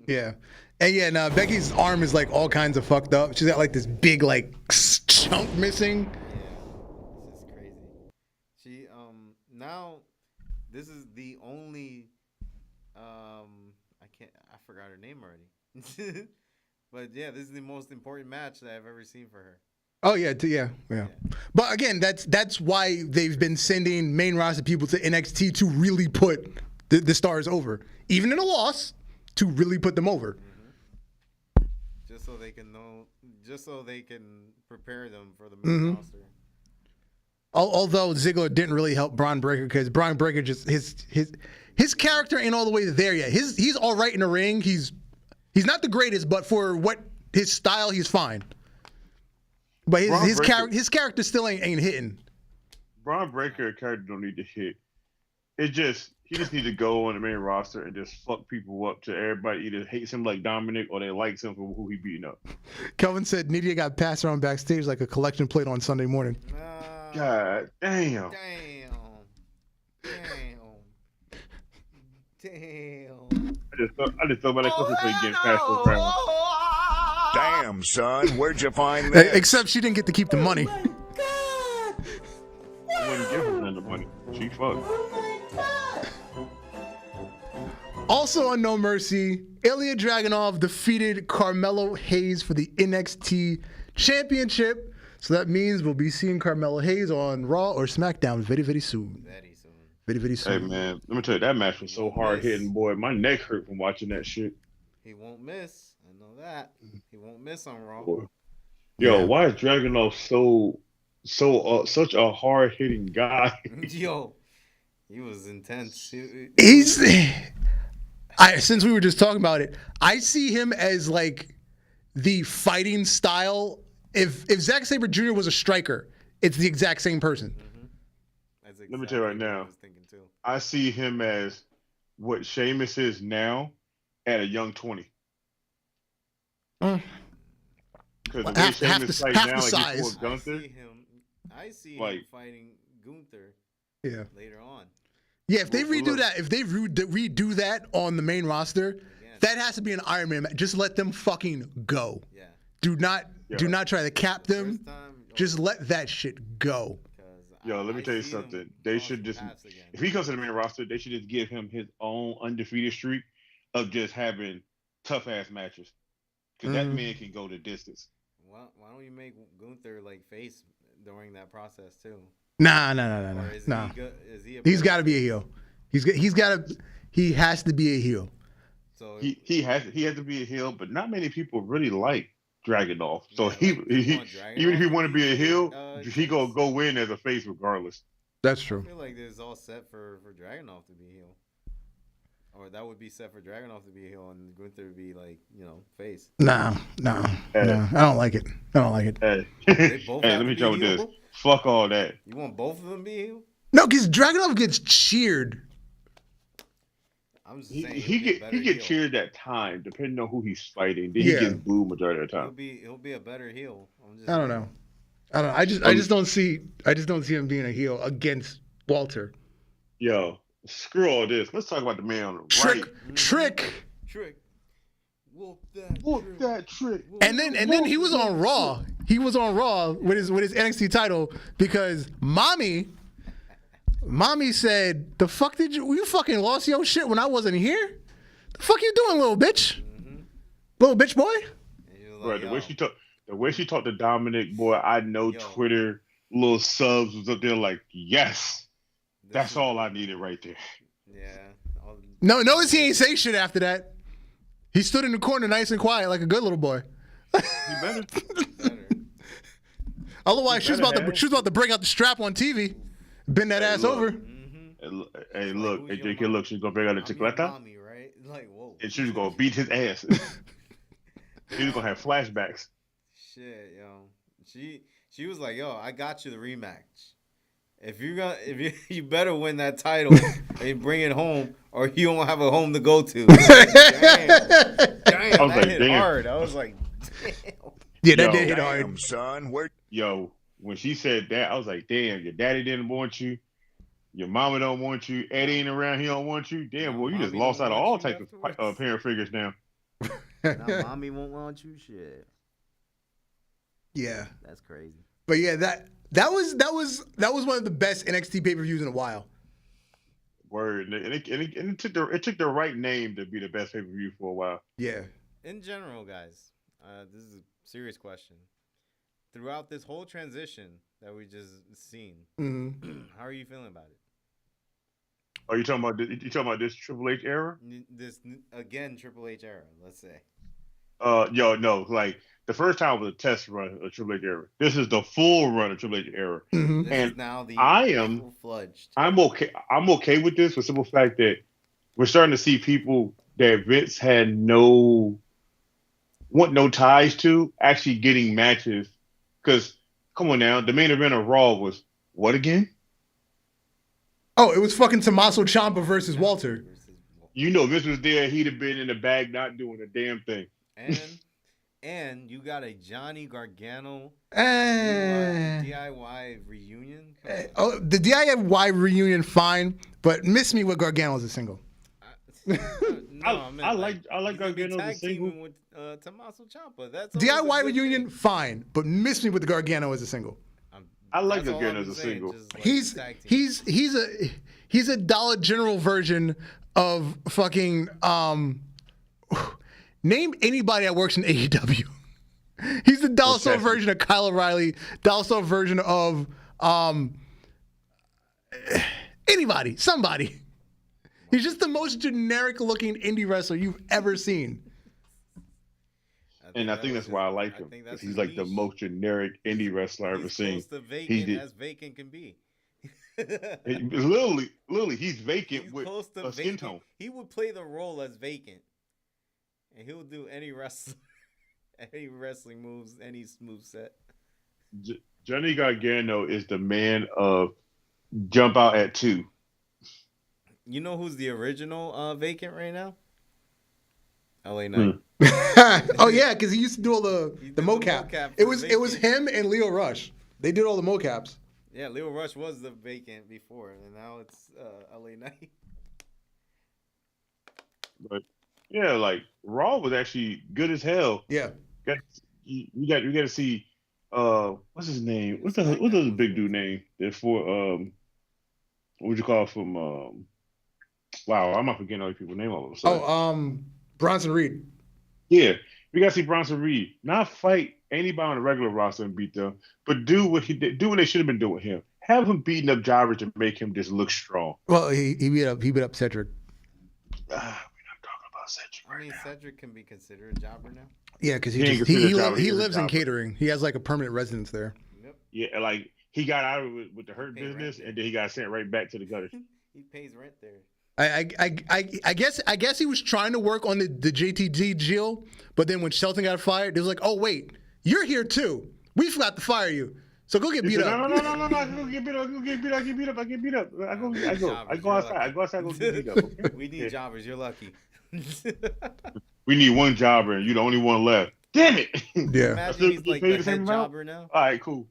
Yeah. And yeah, now Becky's arm is like all kinds of fucked up. She's got like this big like chunk missing.
Yeah, this is crazy. She now this is the only I forgot her name already. But yeah, this is the most important match that I've ever seen for her.
Oh yeah, yeah. But again, that's why they've been sending main roster people to NXT to really put the stars over, even in a loss, to really put them over.
Mm-hmm. Just so they can prepare them for the main roster.
Although Ziggler didn't really help Braun Breaker because Braun Breaker just his character ain't all the way there yet. He's all right in the ring. He's not the greatest, but for what his style, he's fine. But his character still ain't hitting.
Braun Breaker character don't need to hit. He just need to go on the main roster and just fuck people up to everybody either hates him like Dominic or they likes him for who he beating up.
Kelvin said Nidia got passed around backstage like a collection plate on Sunday morning.
God damn. I just thought about that Christmas plate getting passed around.
Damn, son, where'd you find this?
Except she didn't get to keep the money.
I wouldn't give her none of the money. She fucked.
Also on No Mercy, Ilja Dragunov defeated Carmelo Hayes for the NXT Championship. So that means we'll be seeing Carmelo Hayes on Raw or SmackDown very, very soon. Very soon.
Hey, man, let me tell you, that match was so hard-hitting, boy. My neck hurt from watching that shit.
He won't miss. I know that. He won't miss on Raw.
Boy. Yo, why is Dragunov such a hard-hitting guy?
Yo, he was intense.
Since we were just talking about it, I see him as like the fighting style. If Zack Sabre Jr. was a striker, it's the exact same person.
Mm-hmm. Exactly
Let me tell you right now, I see him as what Sheamus is now at a young 20. Because the way Sheamus fight now, like before Gunther,
I see him fighting Gunther.
Yeah.
Later on.
Yeah, if they redo that on the main roster, that has to be an Iron Man match. Just let them fucking go.
Yeah.
Do not try to cap them. Just let that shit go.
Yo, let me tell you something. They should just, if he comes to the main roster, they should just give him his own undefeated streak of just having tough ass matches. Because that man can go the distance.
Well, why don't you make Gunther like face during that process too?
Nah. He's got to be a heel. He has to be a heel.
So he has to be a heel, but not many people really like Dragunov. So even if he want to be a heel, he gonna go win as a face regardless.
That's true.
I feel like this is all set for Dragunov to be a heel. Or that would be set for Dragunov to be a heel and Gunther would be like, face.
No. I don't like it.
Hey, let me tell you this. Fuck all that.
You want both of them to be a heel?
No, because Dragunov gets cheered.
I'm just saying
he get cheered at time, depending on who he's fighting. Then he gets booed majority of the time.
He'll be a better heel.
I don't know. I just don't see him being a heel against Walter.
Yo, screw all this. Let's talk about the man on the right.
Trick.
Whoop that trick.
And then he was on Raw. He was on Raw with his NXT title because Mommy said, "The fuck did you fucking lost your shit when I wasn't here? The fuck you doing, little bitch? Little bitch boy?"
Right, the way she talked to Dominic, boy, I know Twitter little subs was up there like, yes, that's all I needed right there.
Yeah.
No, notice he ain't say shit after that. He stood in the corner nice and quiet like a good little boy.
He better.
Otherwise, she was about to break out the strap on TV. Bend that ass over.
Hey, look. Hey, JK, look. She's going to bring out the chicleta.
Mommy, right? Like, whoa.
And she's going to beat his ass. She's going to have flashbacks.
Shit, yo. She was like, yo, I got you the rematch. If you better win that title and bring it home, or you don't have a home to go to. Damn, that hit hard. I was like, damn.
Yeah, that did hit hard.
Son,
Yo, when she said that, I was like, damn, your daddy didn't want you. Your mama don't want you. Eddie ain't around. He don't want you. Damn, boy, you just
Mommy
lost
don't
out of
want
all
you
types
afterwards.
of parent figures now.
Now mommy won't want you. Shit,
Yeah,
that's crazy.
but yeah, that was one of the best NXT pay-per-views in a while.
Word, and it took the right name to be the best pay per view for a while.
Yeah.
In general, guys, this is a serious question. Throughout this whole transition that we just seen, how are you feeling about it?
Are you talking about this Triple H era?
This again, Triple H era. Let's say.
No, like the first time was a test run of Triple H era. This is the full run of Triple H era,
Mm-hmm.
This
and
is now the full-fledged.
I'm okay. I'm okay with this for the simple fact that we're starting to see people that Vince had no ties to actually getting matches. Because come on now, the main event of Raw was what again?
Oh, it was fucking Tommaso Ciampa versus Walter.
You know, if Vince was there, he'd have been in the bag, not doing a damn thing.
And you got a Johnny Gargano
Eh.
DIY reunion.
Oh, the DIY reunion, fine, but miss me with Gargano as a single.
I like Gargano as a single.
With Tommaso Ciampa. That's
DIY reunion, fine, but miss me with the Gargano as a single.
I like
that's all
Gargano
I'm
as a
saying,
single.
just, like, tag team.
He's a Dollar General version of fucking name anybody that works in AEW. He's the Dollar Store version of Kyle O'Reilly, Dollar Store version of anybody, somebody. He's just the most generic looking indie wrestler you've ever seen.
I think that's why I like him. Because he's like the most generic indie wrestler I've ever seen.
He's close to vacant as vacant can be.
Literally, he's vacant
He's
with
close to
a skin
vacant.
tone.
He would play the role as vacant, and he'll do any wrestling moves, any move set.
Johnny Gargano is the man of jump out at 2.
You know who's the original vacant right now? LA Knight.
Oh yeah, because he used to do all the mocap. It was him and Leo Rush. They did all the mocaps.
Yeah, Leo Rush was the vacant before, and now it's LA Knight.
But yeah, like Raw was actually good as hell.
Yeah.
You got to see what's his name? What's the big dude name? Therefore, what would you call from wow, I'm not forgetting all these people's name all of a sudden.
Bronson Reed.
Yeah. We gotta see Bronson Reed not fight anybody on the regular roster and beat them, but do what they should have been doing with him. Have him beating up jobbers to make him just look strong.
Well, he beat up Cedric.
We're not talking about Cedric.
I mean, Cedric can be considered a jobber now.
Yeah, because
He
he lives in catering. He has like a permanent residence there.
Yep.
Yeah, like he got out of it with the hurt
Pay rent
business,
there.
and then he got sent right back to the gutters.
He pays rent there.
I guess he was trying to work on the JTG deal, but then when Shelton got fired, they was like, oh wait, you're here too. We forgot to fire you, so go get beat up.
No! I go get beat up. I get beat up. I go outside. Go get beat up. Okay?
We need jobbers. You're lucky.
We need one jobber, and you're the only one left. Damn it!
Yeah.
Imagine he's like the head jobber now.
All right, cool.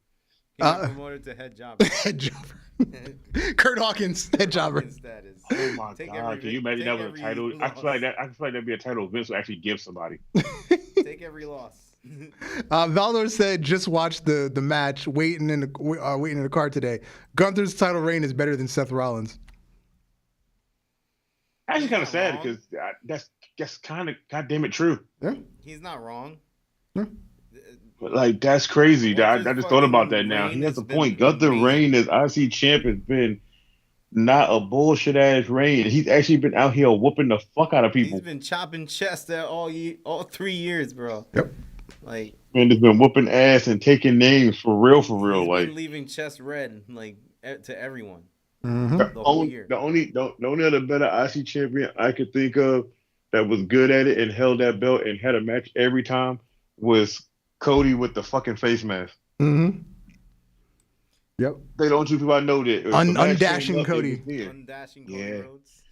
He got promoted to head jobber.
Head jobber. Kurt Hawkins, head jobber.
Status.
Oh my god! Can you imagine that was a title? I feel like that'd be a title Vince would actually give somebody.
Take every loss.
Valdor said, just watch the match, waiting in the car today. Gunther's title reign is better than Seth Rollins.
Actually, kind of sad because that's kind of goddamn it true.
Yeah.
He's not wrong.
Yeah.
But like that's crazy. I just thought about that now. He has a point. Gunther reign as IC champ has been not a bullshit ass reign. He's actually been out here whooping the fuck out of people.
He's been chopping chest all 3 years, bro.
Yep.
Like,
and he's been whooping ass and taking names for real.
He's
Like
been leaving chest red, like to everyone.
Mm-hmm.
The whole year.
The only other better IC champion I could think of that was good at it and held that belt and had a match every time was Cody with the fucking face mask.
Mm-hmm. Yep.
They don't two people I know that.
Undashing Cody.
Undashing Cody Rhodes.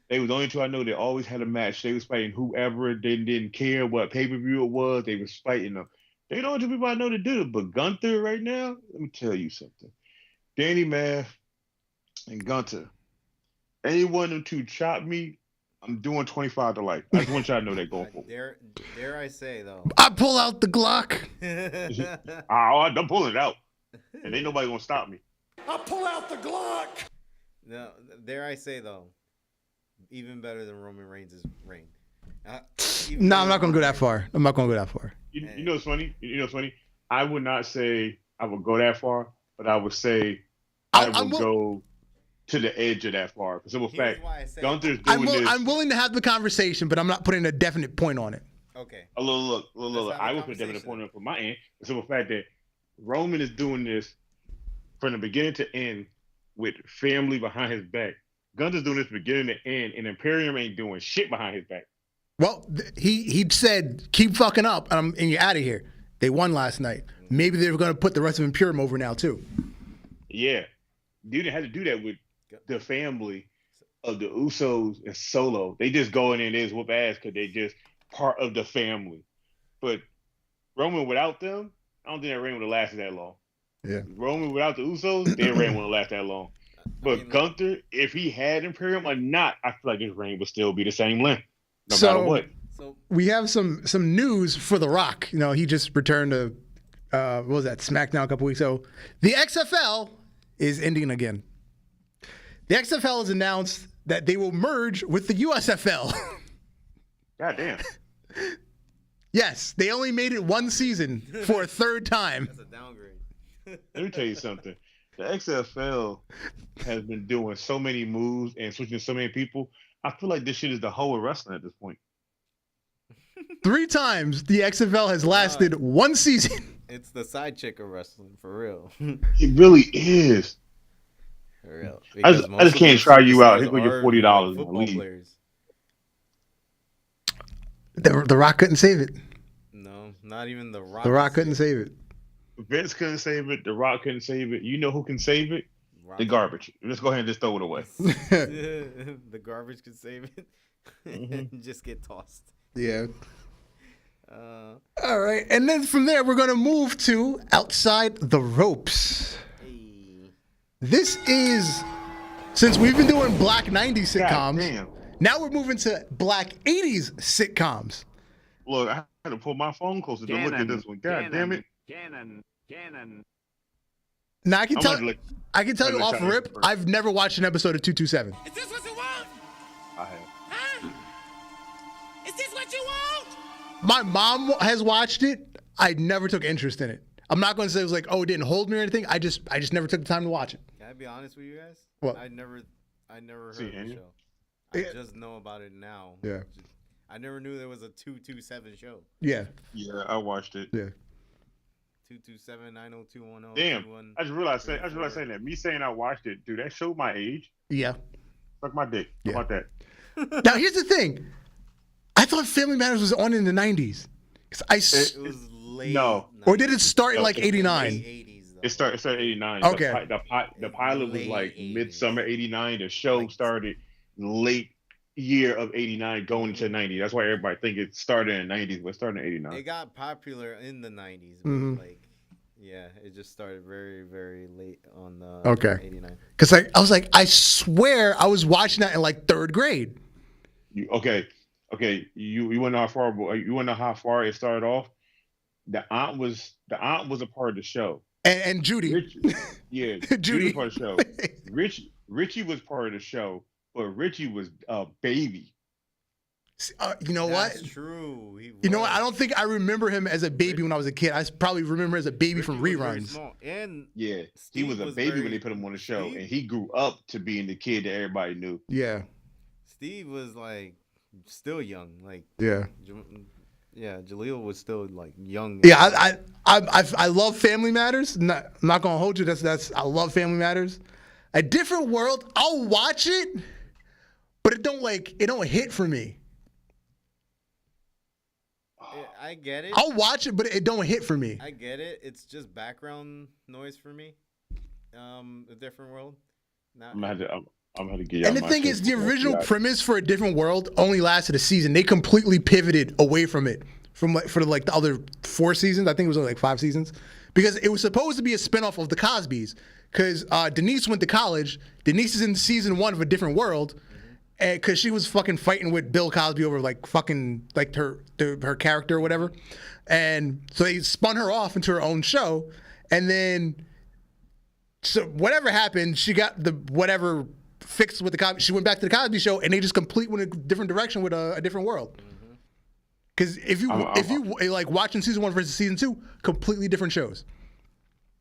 They was the only two I know that always had a match. They was fighting whoever. They didn't care what pay-per-view it was. They was fighting them. They the only two people I know that do it. But Gunther right now, let me tell you something. Danny Math and Gunter. Any one of them two chop me, I'm doing 25 to life. I just want y'all to know that going forward.
Dare I say though?
I pull out the Glock.
I'm pulling it out, and ain't nobody gonna stop me.
I pull out the Glock.
No, dare I say though? Even better than Roman Reigns' reign.
No, I'm not gonna go that far. I'm not gonna go that far.
You know what's funny? You know what's funny? I would not say I would go that far, but I would say I would go to the edge of that far. For simple fact, Gunther's doing this.
I'm willing to have the conversation, but I'm not putting a definite point on it.
Okay.
Look. I would put a definite point on it from my end. For simple fact that Roman is doing this from the beginning to end with family behind his back. Gunther's doing this beginning to end, and Imperium ain't doing shit behind his back.
Well, he said, keep fucking up, and you're out of here. They won last night. Maybe they were going to put the rest of Imperium over now, too.
Yeah. You didn't have to do that with the family of the Usos and Solo. They just go in and they just whoop ass because they just part of the family. But Roman without them, I don't think that reign would have lasted that long.
Yeah.
Roman without the Usos, their reign wouldn't last that long. But Gunther, if he had Imperium or not, I feel like his reign would still be the same length, no matter what.
So
we have some news for The Rock. You know, he just returned to what was that, SmackDown a couple weeks ago. The XFL is ending again. The XFL has announced that they will merge with the USFL.
God damn.
Yes, they only made it one season for a third time.
That's a downgrade.
Let me tell you something. The XFL has been doing so many moves and switching so many people. I feel like this shit is the whole of wrestling at this point.
3 times the XFL has lasted one season.
It's the side chick of wrestling, for real.
It really is.
For real.
I just can't try you out. Here go your $40 in the league.
Players.
The Rock couldn't save it.
No, not even The Rock.
The Rock couldn't save it.
Vince couldn't save it. The Rock couldn't save it. You know who can save it?
Rock.
The garbage. Let's go ahead and just throw it away.
The garbage could save it. And just get tossed.
Yeah. All right. And then from there, we're going to move to Outside the Ropes.
Hey.
This is, since we've been doing Black 90s sitcoms, now we're moving to Black 80s sitcoms.
Look, I had to pull my phone closer to look at this one. God damn it.
Cannon.
Now, I can tell you off rip, I've never watched an episode of 227.
Is this what you want?
I have.
Huh? Is this what you want?
My mom has watched it. I never took interest in it. I'm not going to say it was like, oh, it didn't hold me or anything. I just never took the time to watch it.
Can I be honest with you guys?
What?
I never heard
See,
of the show. I just know about it now.
Yeah.
I never knew there was a 227 show.
Yeah.
Yeah, I watched it.
Yeah.
227-90210.
Damn. I just realized saying that. Me saying I watched it, dude, that showed my age.
Yeah.
Suck my dick.
Yeah.
How about that?
Now, here's the thing. I thought Family Matters was on in the 90s.
It was late.
No.
Or did it start in like 89?
Late 80s, though.
It started 89.
Okay.
The pilot was like
Late 80s.
midsummer 89. The show started late year of 89 going into 90. That's why everybody think it started in the 90s, but it started in 89.
It got popular in the 90s. But it just started very, very late on 89.
Because I was like, I swear I was watching that in like 3rd grade.
You want to know how far? You want to know how far it started off? The aunt was a part of the show.
And Judy.
Judy was part of the show. Richie was part of the show, but Richie was a baby.
You know
That's
what?
True.
You know what? I don't think I remember him as a baby when I was a kid. I probably remember as a baby from reruns.
And
Yeah,
Steve
he was a baby when they put him on the show, and he grew up to being the kid that everybody knew.
Yeah.
Steve was like still young. Like
Yeah.
Jaleel was still like young.
Yeah, I love Family Matters. I'm not gonna hold you. That's I love Family Matters. A Different World. I'll watch it, but it don't hit for me.
I get it.
I'll watch it, but it don't hit for me.
I get it. It's just background noise for me. A Different World.
I'm gonna have to get y'all.
And the thing is, the original premise for A Different World only lasted a season. They completely pivoted away from it for the other 4 seasons. I think it was only like 5 seasons because it was supposed to be a spinoff of the Cosbys. because Denise went to college. Denise is in season 1 of A Different World, and because she was fucking fighting with Bill Cosby over like fucking like her character or whatever, and so they spun her off into her own show, and then so whatever happened, she got the whatever fixed with the Cosby. She went back to the Cosby Show, and they just complete went a different direction with A Different World. Because if you like watching season 1 versus season 2, completely different shows.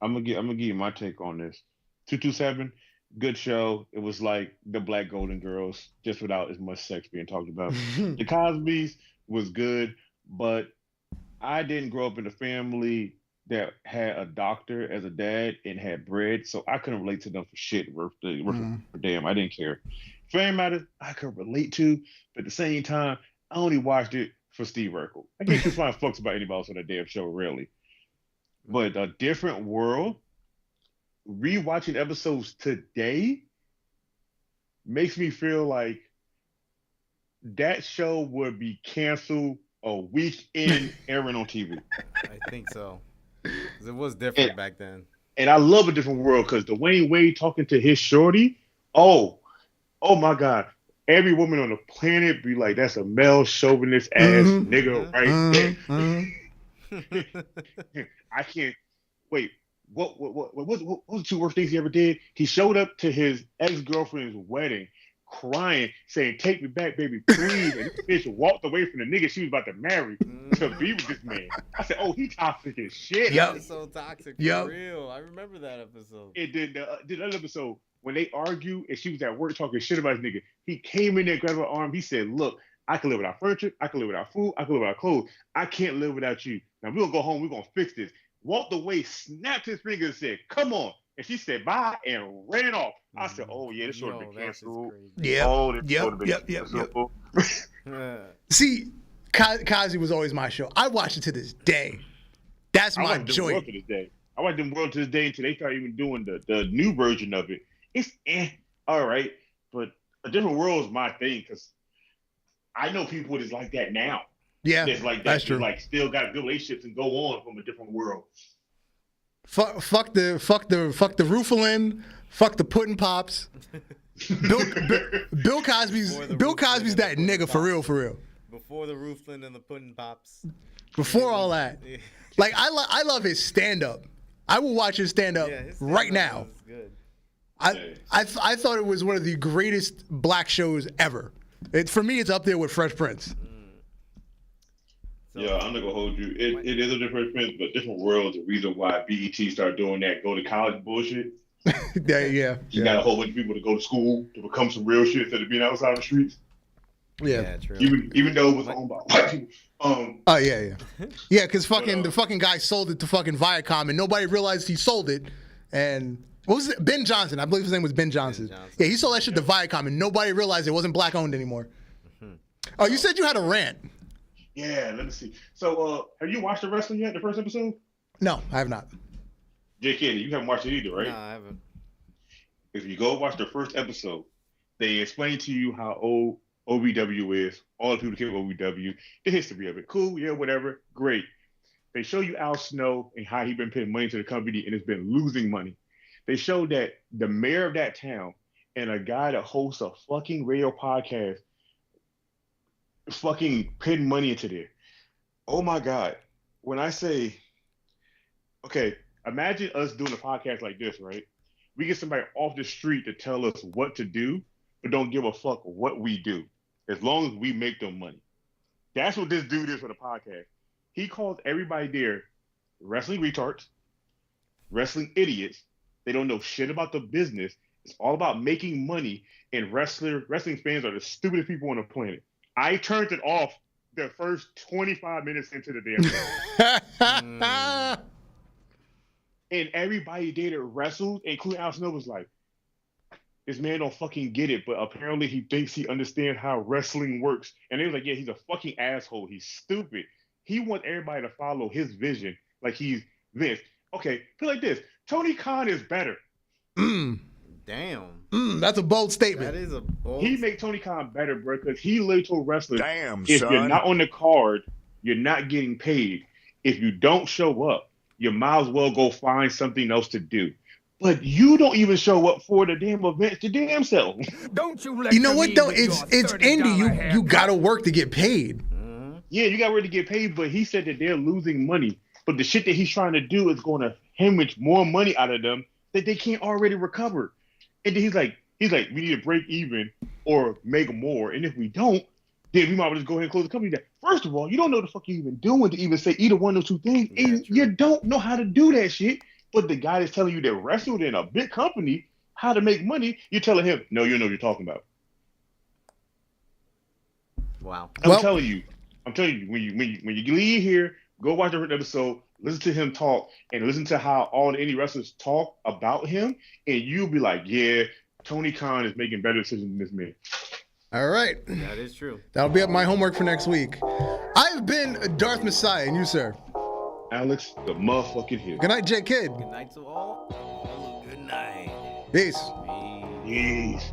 I'm gonna give you my take on this. 227, good show. It was like the Black Golden Girls, just without as much sex being talked about. The Cosbys was good, but I didn't grow up in a family that had a doctor as a dad and had bread, so I couldn't relate to them for shit worth for damn. I didn't care. Family Matters, I could relate to, but at the same time, I only watched it for Steve Urkel. I can't just find fucks about anybody else on that damn show, really. But A Different World, rewatching episodes today makes me feel like that show would be canceled a week in airing on TV.
I think so. 'Cause it was different back then.
And I love A Different World because Dwayne Wade talking to his shorty, oh my God. Every woman on the planet be like, that's a male chauvinist ass nigga right there. I can't wait. What was the 2 worst things he ever did? He showed up to his ex-girlfriend's wedding crying, saying, "Take me back, baby, please." And this bitch walked away from the nigga she was about to marry to be with this man. I said, "Oh, he toxic as shit."
That was so toxic for real. I remember that episode.
It did the other episode when they argue and she was at work talking shit about his nigga. He came in there, grabbed her arm. He said, "Look, I can live without furniture. I can live without food. I can live without clothes. I can't live without you. Now we're gonna go home. We're gonna fix this." Walked away, snapped his finger, and said, "Come on." And she said bye and ran off. I said, "Oh yeah, this should have been canceled."
See, Cosby was always my show. I watched it to this day. That's my joint.
I watched them World to this day until they started even doing the new version of it. It's all right, but A Different World is my thing because I know people that's like that now.
Yeah,
that's like that. That's true. Like still got good relationships and go on from A Different World.
Fuck the Roofalin, fuck the Puddin' Pops. Bill Cosby's that nigga for real.
Before the Rooflin and the Puddin' Pops.
Before all that, like I love his stand up. I will watch his stand up right now.
Good.
I thought it was one of the greatest black shows ever. For me, it's up there with Fresh Prince.
Yeah, I'm not gonna hold you. It is A Different Prince, but Different World is the reason why BET started doing that go to college bullshit.
Yeah.
You got a whole bunch of people to go to school to become some real shit instead of being outside the streets.
Yeah,
true.
Even though it was owned by white people.
Yeah, because the fucking guy sold it to fucking Viacom and nobody realized he sold it. And what was it? Ben Johnson, I believe his name was Ben Johnson. Yeah, he sold that shit to Viacom and nobody realized it wasn't black owned anymore. Oh, you said you had a rant.
Yeah, let me see. So, have you watched the wrestling yet? The first episode?
No, I have not.
J. Kennedy, you haven't watched it either, right?
No, I haven't.
If you go watch the first episode, they explain to you how old OVW is, all the people who came with OVW, the history of it. Cool, yeah, whatever, great. They show you Al Snow and how he's been putting money into the company and it's been losing money. They show that the mayor of that town and a guy that hosts a fucking radio podcast fucking putting money into there. Oh my God. When I say, okay, imagine us doing a podcast like this, right? We get somebody off the street to tell us what to do, but don't give a fuck what we do, as long as we make them money. That's what this dude is for the podcast. He calls everybody there wrestling retards, wrestling idiots. They don't know shit about the business. It's all about making money, and wrestling fans are the stupidest people on the planet. I turned it off the first 25 minutes into the damn show. And everybody there that wrestled, including Al Snow, was like, this man don't fucking get it, but apparently he thinks he understands how wrestling works. And they was like, yeah, he's a fucking asshole. He's stupid. He wants everybody to follow his vision like he's Vince. Okay, put it like this. Tony Khan is better.
Damn.
That's a bold statement.
That is a bold
He made Tony Khan better, bro, because he literally told wrestlers, if
son.
You're not on the card, you're not getting paid. If you don't show up, you might as well go find something else to do. But you don't even show up for the damn events, the damn self.
Don't you let
You know what though? It's indie. You gotta work to get paid.
Yeah, you got ready to get paid, but he said that they're losing money. But the shit that he's trying to do is going to hemorrhage more money out of them that they can't already recover. And then he's like, we need to break even or make more. And if we don't, then we might just go ahead and close the company down. First of all, you don't know what the fuck you're even doing to even say either one of those two things.
Yeah,
and you don't know how to do that shit. But the guy that's telling you that wrestled in a big company, how to make money, you're telling him, no, you know what you're talking about.
Wow.
I'm telling you, when you leave here, go watch the episode, listen to him talk, and listen to how all the indie wrestlers talk about him, and you'll be like, yeah, Tony Khan is making better decisions than this man.
All right.
That is true.
That'll be up my homework for next week. I've been Darth Messiah, and you, sir.
Alex, the motherfucking Hill.
Good night, J Kid.
Good night to all. Good night.
Peace.
Peace.